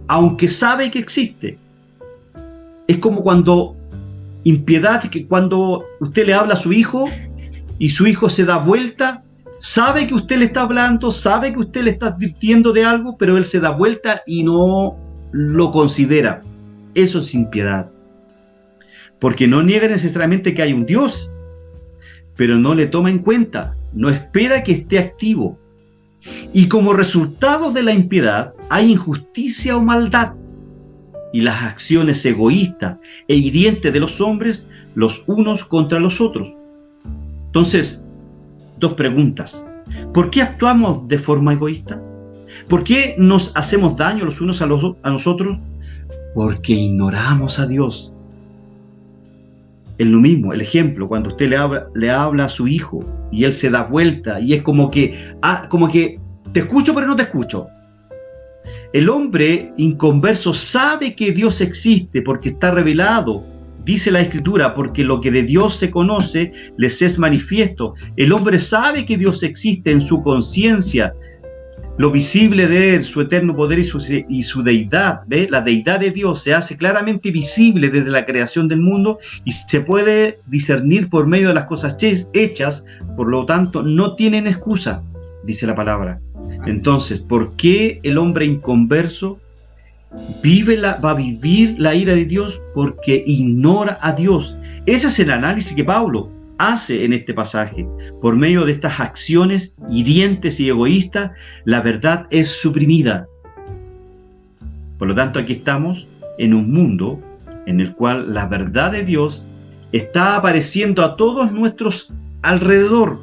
aunque sabe que existe. Es como cuando impiedad, que cuando usted le habla a su hijo y su hijo se da vuelta, sabe que usted le está hablando, sabe que usted le está advirtiendo de algo, pero él se da vuelta y no lo considera. Eso es impiedad. Porque no niega necesariamente que hay un Dios, pero no le toma en cuenta, no espera que esté activo. Y como resultado de la impiedad hay injusticia o maldad, y las acciones egoístas e hirientes de los hombres, los unos contra los otros. Entonces, 2 preguntas. ¿Por qué actuamos de forma egoísta? ¿Por qué nos hacemos daño los unos a nosotros? Porque ignoramos a Dios. Es lo mismo, el ejemplo, cuando usted le habla a su hijo y él se da vuelta y es como que te escucho pero no te escucho. El hombre inconverso sabe que Dios existe porque está revelado, dice la Escritura, porque lo que de Dios se conoce les es manifiesto. El hombre sabe que Dios existe en su conciencia, lo visible de Él, su eterno poder y su deidad. ¿Ve? La deidad de Dios se hace claramente visible desde la creación del mundo y se puede discernir por medio de las cosas hechas, por lo tanto no tienen excusa, dice la palabra. Entonces, ¿por qué el hombre inconverso va a vivir la ira de Dios? Porque ignora a Dios. Ese es el análisis que Pablo hace en este pasaje. Por medio de estas acciones hirientes y egoístas, la verdad es suprimida. Por lo tanto, aquí estamos en un mundo en el cual la verdad de Dios está apareciendo a todos nuestros alrededor,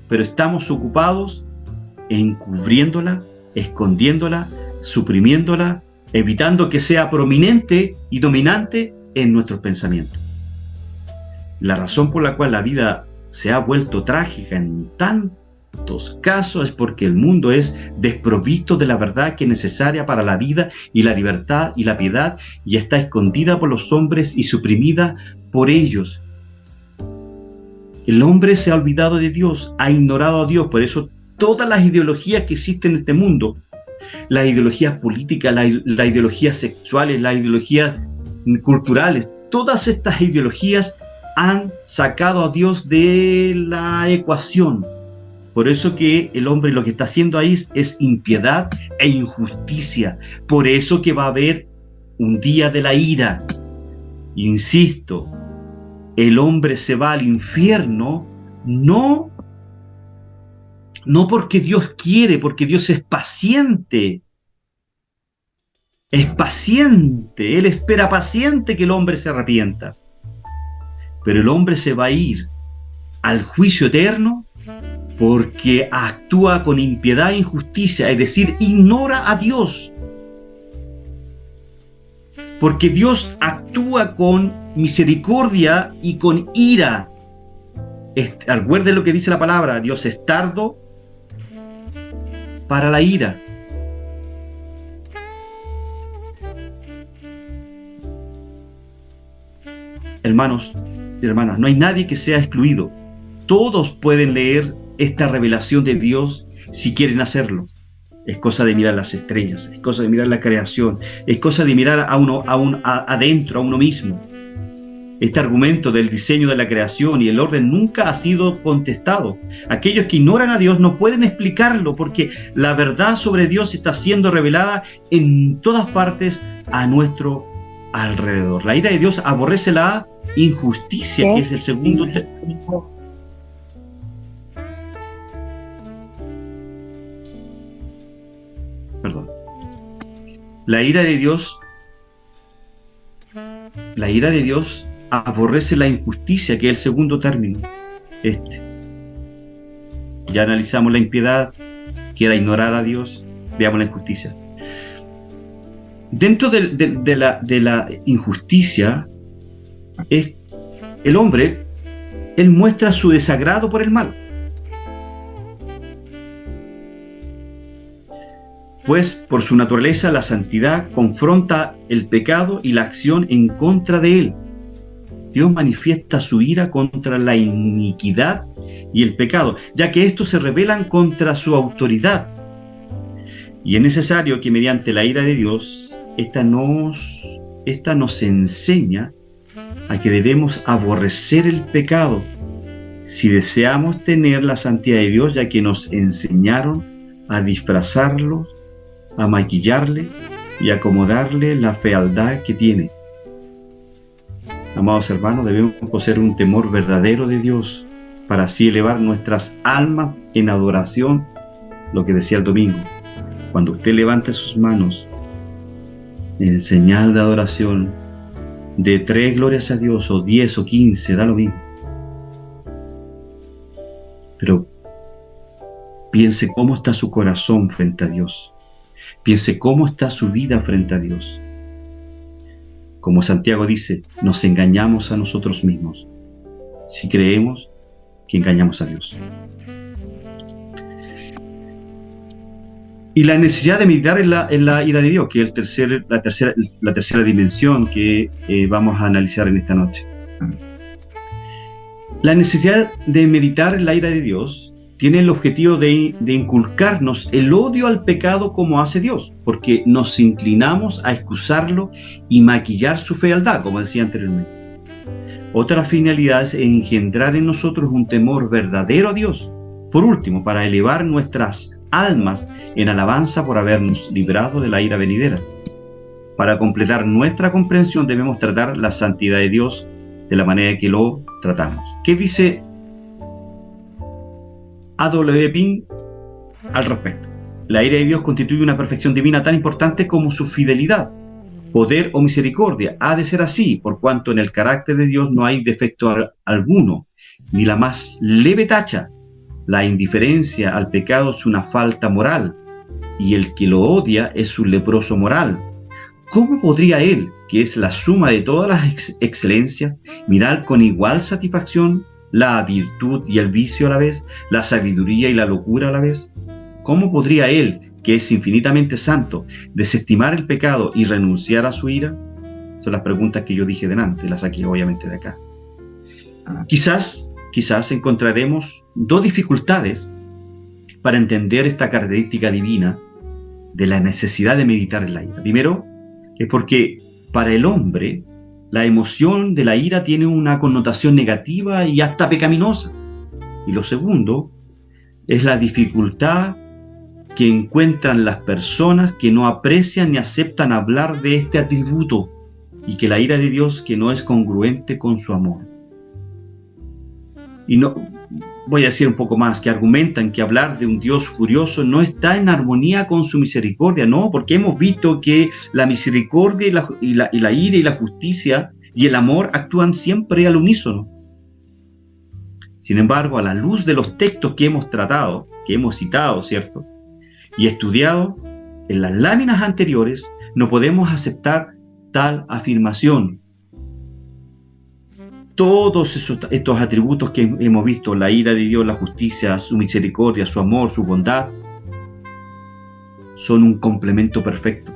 pero estamos ocupados en cubriéndola, escondiéndola, suprimiéndola, evitando que sea prominente y dominante en nuestros pensamientos. La razón por la cual la vida se ha vuelto trágica en tantos casos es porque el mundo es desprovisto de la verdad que es necesaria para la vida y la libertad y la piedad, y está escondida por los hombres y suprimida por ellos. El hombre se ha olvidado de Dios, ha ignorado a Dios. Por eso todas las ideologías que existen en este mundo, las ideologías políticas, las ideologías sexuales, las ideologías culturales, todas estas ideologías han sacado a Dios de la ecuación. Por eso que el hombre lo que está haciendo ahí es impiedad e injusticia. Por eso que va a haber un día de la ira. Insisto, el hombre se va al infierno no porque Dios quiere, porque Dios es paciente. Es paciente, Él espera paciente que el hombre se arrepienta. Pero el hombre se va a ir al juicio eterno porque actúa con impiedad e injusticia, es decir, ignora a Dios. Porque Dios actúa con misericordia y con ira. Recuerden lo que dice la palabra: Dios es tardo para la ira. Hermanos y hermanas, no hay nadie que sea excluido. Todos pueden leer esta revelación de Dios si quieren hacerlo. Es cosa de mirar las estrellas, es cosa de mirar la creación, es cosa de mirar adentro, a uno mismo. Este argumento del diseño de la creación y el orden nunca ha sido contestado. Aquellos que ignoran a Dios no pueden explicarlo, porque la verdad sobre Dios está siendo revelada en todas partes a nuestro alrededor. La ira de Dios aborrece la injusticia, que es el segundo La ira de Dios aborrece la injusticia, que es el segundo término. Ya analizamos la impiedad, que era ignorar a Dios. Veamos la injusticia. Dentro de la injusticia, es el hombre, él muestra su desagrado por el mal. Pues por su naturaleza la santidad confronta el pecado y la acción en contra de él. Dios manifiesta su ira contra la iniquidad y el pecado, ya que estos se rebelan contra su autoridad. Y es necesario que mediante la ira de Dios, esta nos enseña a que debemos aborrecer el pecado si deseamos tener la santidad de Dios, ya que nos enseñaron a disfrazarlo, a maquillarle y acomodarle la fealdad que tiene. Amados hermanos, debemos poseer un temor verdadero de Dios para así elevar nuestras almas en adoración, lo que decía el domingo. Cuando usted levante sus manos en señal de adoración, de 3 glorias a Dios, o 10 o 15, da lo mismo. Pero piense cómo está su corazón frente a Dios. Piense cómo está su vida frente a Dios. Como Santiago dice, nos engañamos a nosotros mismos si creemos que engañamos a Dios. Y la necesidad de meditar en la ira de Dios, que es la tercera dimensión que vamos a analizar en esta noche. La necesidad de meditar en la ira de Dios tiene el objetivo de inculcarnos el odio al pecado como hace Dios, porque nos inclinamos a excusarlo y maquillar su fealdad, como decía anteriormente. Otra finalidad es engendrar en nosotros un temor verdadero a Dios. Por último, para elevar nuestras almas en alabanza por habernos librado de la ira venidera. Para completar nuestra comprensión debemos tratar la santidad de Dios de la manera que lo tratamos. ¿Qué dice A.W. Pink al respecto? La ira de Dios constituye una perfección divina tan importante como su fidelidad. poder o misericordia. Ha de ser así, por cuanto en el carácter de Dios no hay defecto alguno, ni la más leve tacha. La indiferencia al pecado es una falta moral, y el que lo odia es un leproso moral. ¿Cómo podría él, que es la suma de todas las excelencias, mirar con igual satisfacción la virtud y el vicio a la vez, la sabiduría y la locura a la vez? ¿Cómo podría él, que es infinitamente santo, desestimar el pecado y renunciar a su ira? Son las preguntas que yo dije delante, las saqué obviamente de acá. Quizás encontraremos dos dificultades para entender esta característica divina de la necesidad de meditar en la ira. Primero, es porque para el hombre la emoción de la ira tiene una connotación negativa y hasta pecaminosa. Y lo segundo es la dificultad que encuentran las personas que no aprecian ni aceptan hablar de este atributo, y que la ira de Dios que no es congruente con su amor. Y no voy a decir un poco más, que argumentan que hablar de un Dios furioso no está en armonía con su misericordia. No, porque hemos visto que la misericordia y la ira y la justicia y el amor actúan siempre al unísono. Sin embargo, a la luz de los textos que hemos tratado, que hemos citado, ¿cierto?, y estudiado en las láminas anteriores, no podemos aceptar tal afirmación. Todos estos atributos que hemos visto, la ira de Dios, la justicia, su misericordia, su amor, su bondad, son un complemento perfecto.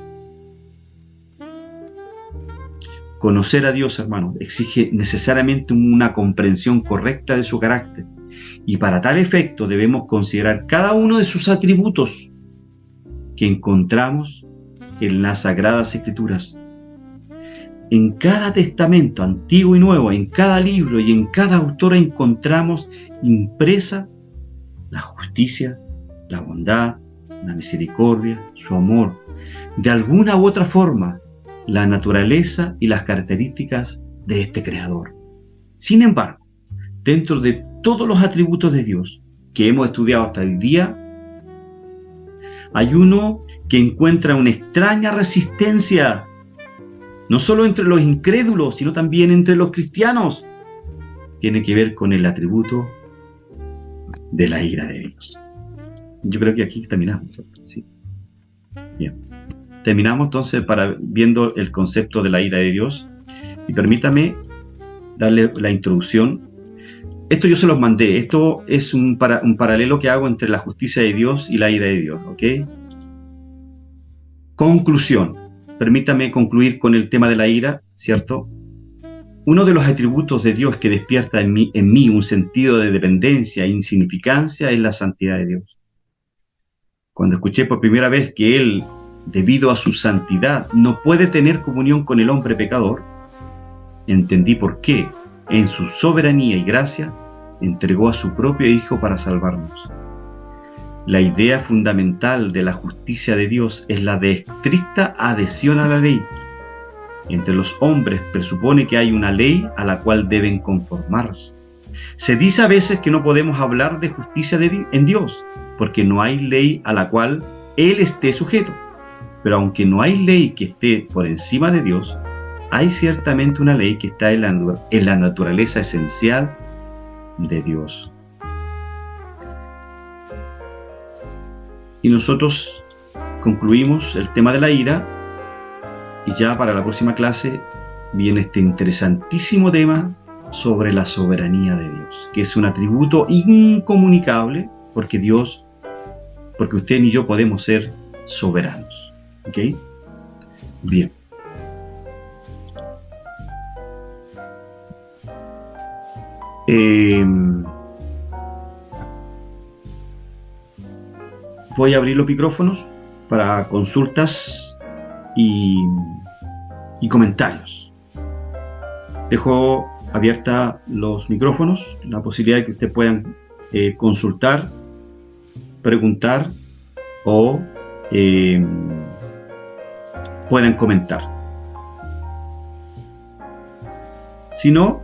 Conocer a Dios, hermanos, exige necesariamente una comprensión correcta de su carácter, y para tal efecto debemos considerar cada uno de sus atributos que encontramos en las Sagradas Escrituras. En cada testamento, antiguo y nuevo, en cada libro y en cada autor encontramos impresa la justicia, la bondad, la misericordia, su amor. De alguna u otra forma, la naturaleza y las características de este Creador. Sin embargo, dentro de todos los atributos de Dios que hemos estudiado hasta el día, hay uno que encuentra una extraña resistencia, no solo entre los incrédulos, sino también entre los cristianos. Tiene que ver con el atributo de la ira de Dios. Yo creo que aquí terminamos. Sí. Bien. Terminamos entonces viendo el concepto de la ira de Dios. Y permítame darle la introducción. Esto yo se los mandé. Esto es un paralelo que hago entre la justicia de Dios y la ira de Dios. ¿Ok? Conclusión. Permítame concluir con el tema de la ira, ¿cierto? Uno de los atributos de Dios que despierta en mí un sentido de dependencia e insignificancia es la santidad de Dios. Cuando escuché por primera vez que Él, debido a su santidad, no puede tener comunión con el hombre pecador, entendí por qué, en su soberanía y gracia, entregó a su propio Hijo para salvarnos. La idea fundamental de la justicia de Dios es la de estricta adhesión a la ley. Entre los hombres presupone que hay una ley a la cual deben conformarse. Se dice a veces que no podemos hablar de justicia en Dios, porque no hay ley a la cual Él esté sujeto. Pero aunque no hay ley que esté por encima de Dios, hay ciertamente una ley que está en la naturaleza esencial de Dios. Y nosotros concluimos el tema de la ira, y ya para la próxima clase viene este interesantísimo tema sobre la soberanía de Dios, que es un atributo incomunicable, porque usted ni yo podemos ser soberanos. ¿Ok? Bien. Voy a abrir los micrófonos para consultas y comentarios. Dejo abierta los micrófonos, la posibilidad de que ustedes puedan consultar, preguntar o puedan comentar. Si no,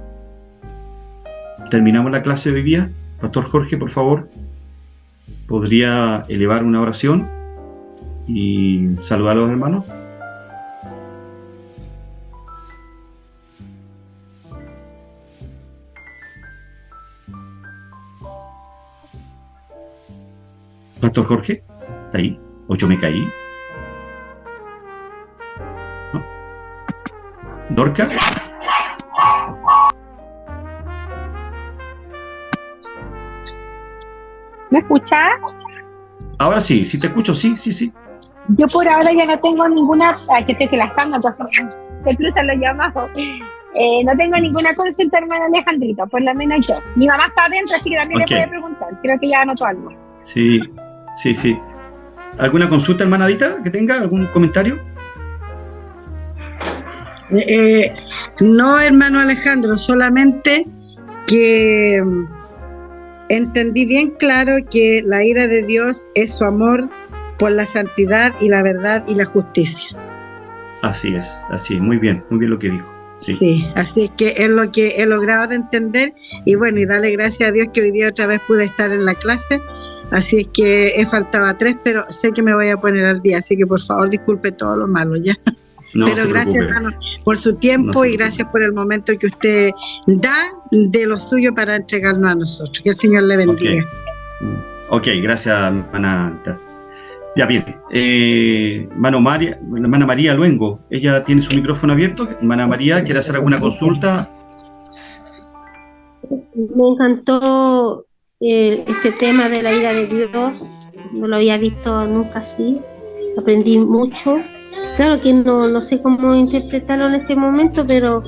terminamos la clase de hoy día. Pastor Jorge, por favor, ¿podría elevar una oración y saludar a los hermanos? Pastor Jorge, ¿está ahí? ¿O yo me caí? ¿No? ¿Dorca? ¿Me escuchas? Ahora sí, sí te escucho, sí, sí, sí. Yo por ahora ya no tengo ninguna, que estoy relajando, entonces se cruzan los llamados. No tengo ninguna consulta, hermano Alejandrito, por lo menos yo. Mi mamá está adentro, así que también Ok. le puede preguntar. Creo que ya anotó algo. Sí, sí, sí. ¿Alguna consulta, hermanadita, que tenga? ¿Algún comentario? No, hermano Alejandro, solamente que entendí bien claro que la ira de Dios es su amor por la santidad y la verdad y la justicia. Así es, muy bien lo que dijo. Sí. Sí, así es que es lo que he logrado de entender y bueno, y darle gracias a Dios que hoy día otra vez pude estar en la clase, así es que he faltado a 3, pero sé que me voy a poner al día, así que por favor disculpe todo lo malo ya. No pero se gracias, preocupe. hermano, por su tiempo No se y preocupe. gracias por el momento que usted da de lo suyo para entregarnos a nosotros. Que el Señor le bendiga. Ok, gracias, hermana. Ya bien, hermana María Luengo, ella tiene su micrófono abierto. Hermana María, ¿quiere hacer alguna consulta? Me encantó este tema de la ira de Dios, no lo había visto nunca así, aprendí mucho. Claro que no sé cómo interpretarlo en este momento, pero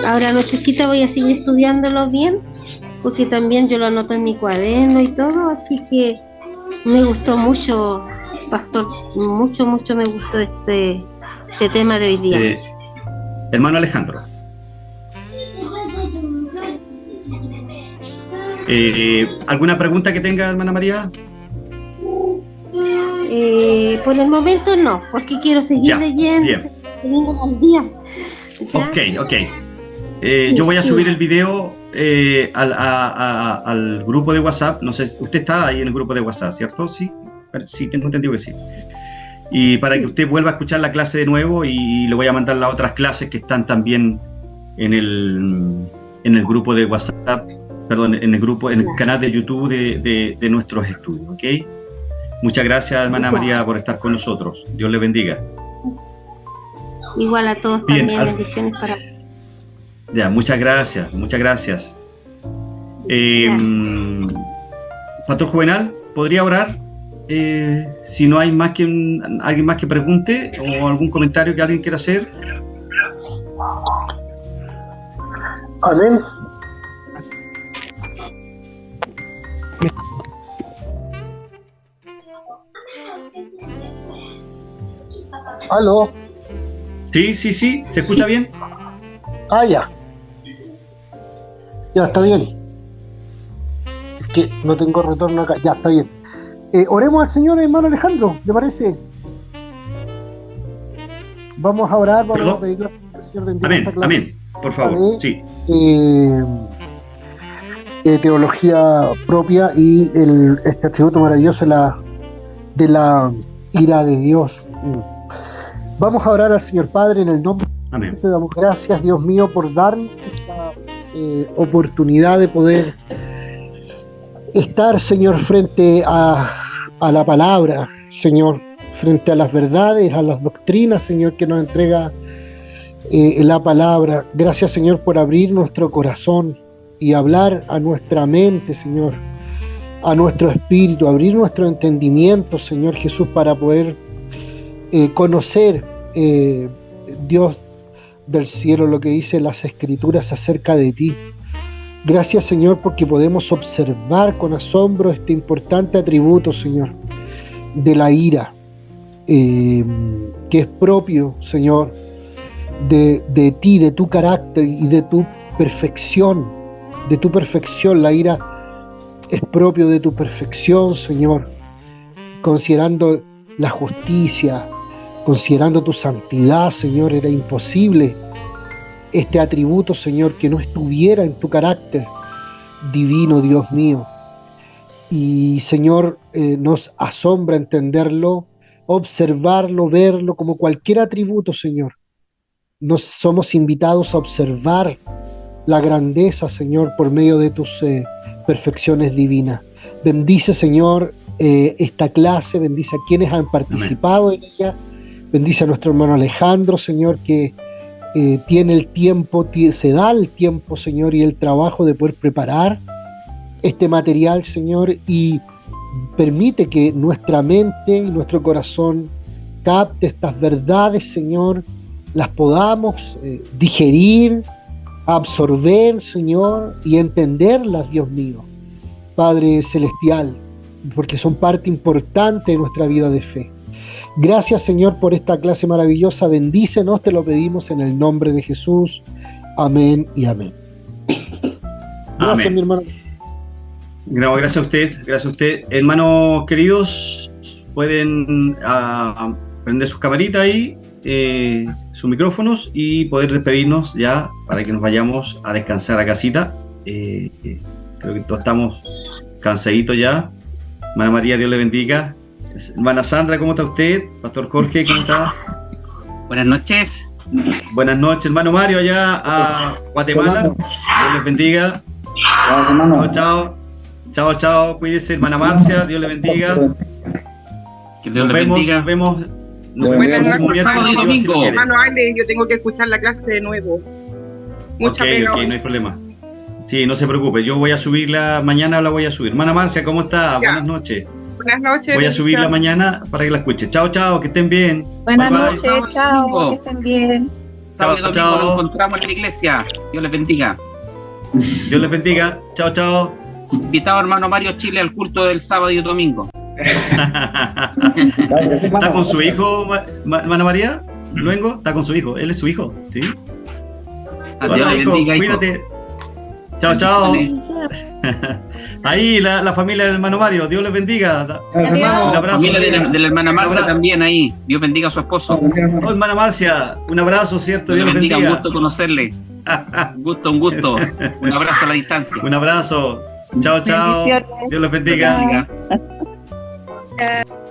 ahora nochecita voy a seguir estudiándolo bien, porque también yo lo anoto en mi cuaderno y todo, así que me gustó mucho, pastor, mucho me gustó este tema de hoy día. Hermano Alejandro. ¿Alguna pregunta que tenga, hermana María? Por el momento no, porque quiero seguir Ya, leyendo, bien. seguir al día. ¿Ya? Ok. Yo voy a subir el video al grupo de WhatsApp. No sé, usted está ahí en el grupo de WhatsApp, ¿cierto? Sí, sí, tengo entendido que sí. Y para que usted vuelva a escuchar la clase de nuevo y le voy a mandar las otras clases que están también en el grupo de WhatsApp, perdón, en el canal de YouTube de nuestros estudios, ¿ok? Muchas gracias, hermana María, por estar con nosotros. Dios le bendiga. Igual a todos Bien, también, bendiciones para... Ya, muchas gracias. Gracias. Pastor Juvenal, ¿podría orar? Si no hay alguien más que pregunte o algún comentario que alguien quiera hacer. Amén. ¿Aló? Sí, ¿se escucha bien? Ah, ya. Ya, está bien. Es que no tengo retorno acá. Ya, está bien. Oremos al Señor, hermano Alejandro, ¿le parece? Vamos a orar, vamos a pedir al Señor bendiga esta clase. Amén, por favor, sí. Teología propia y este atributo maravilloso de la ira de Dios. Vamos a orar al Señor Padre en el nombre. Amén. Te damos gracias, Dios mío, por darnos esta oportunidad de poder estar, Señor, frente a la palabra, Señor, frente a las verdades, a las doctrinas, Señor, que nos entrega la palabra. Gracias, Señor, por abrir nuestro corazón y hablar a nuestra mente, Señor, a nuestro espíritu, abrir nuestro entendimiento, Señor Jesús, para poder conocer, Dios del cielo, lo que dicen las Escrituras acerca de ti. Gracias, Señor, porque podemos observar con asombro este importante atributo, Señor, de la ira, que es propio, Señor, de ti, de tu carácter y de tu perfección, La ira es propio de tu perfección, Señor, considerando la justicia, considerando tu santidad, Señor. Era imposible este atributo, Señor, que no estuviera en tu carácter divino, Dios mío. Y, Señor, nos asombra entenderlo, observarlo, verlo como cualquier atributo, Señor. Nos somos invitados a observar la grandeza, Señor, por medio de tus perfecciones divinas. Bendice, Señor, esta clase, bendice a quienes han participado en ella, bendice a nuestro hermano Alejandro, Señor, que tiene el tiempo, se da el tiempo, Señor, y el trabajo de poder preparar este material, Señor, y permite que nuestra mente y nuestro corazón capte estas verdades, Señor, las podamos digerir, absorber, Señor, y entenderlas, Dios mío, Padre Celestial, porque son parte importante de nuestra vida de fe. Gracias, Señor, por esta clase maravillosa. Bendícenos, te lo pedimos en el nombre de Jesús. Amén y amén. Gracias, Amén. mi hermano. Gracias a usted. Hermanos queridos, pueden prender sus camaritas ahí, sus micrófonos, y poder despedirnos ya para que nos vayamos a descansar a casita. Creo que todos estamos cansaditos ya. Hermana María, Dios le bendiga. Hermana Sandra, ¿cómo está usted? Pastor Jorge, ¿cómo está? Buenas noches. Buenas noches, hermano Mario, allá a Guatemala. Dios les bendiga. Chao. Cuídese, hermana Marcia, Dios le bendiga. Que Dios le bendiga. Nos vemos Buenas noches, miércoles, sábado y si Dios domingo. quiere. hermano Ale, yo tengo que escuchar la clase de nuevo. Mucha pena. Ok, no hay problema. Sí, no se preocupe, yo voy a subirla, mañana la voy a subir. Hermana Marcia, ¿cómo está? Ya. Buenas noches. Buenas noches. Voy a subirla bendiciones. mañana para que la escuche. Chao, que estén bien. Buenas Bye, bye. noches, Sábado y chao, domingo. que estén bien. Sábado y domingo Chao. nos encontramos en la iglesia. Dios les bendiga. Dios les bendiga. Chao. Invitado hermano Mario Chile al culto del sábado y domingo. ¿Está con su hijo, hermana María? Luengo, está con su hijo. Él es su hijo, ¿sí? A Dios les hijo, bendiga, hijo. cuídate. Chao. Ahí la familia del hermano Mario, Dios les bendiga. Un abrazo. Familia de la hermana Marcia abrazo. también ahí. Dios bendiga a su esposo. Oh, hermana Marcia, un abrazo, ¿cierto? Dios Dios le les bendiga, un bendiga. gusto conocerle. Un gusto. Un abrazo a la distancia. Un abrazo. Chao. Bendiciones. Dios les Dios bendiga. les bendiga.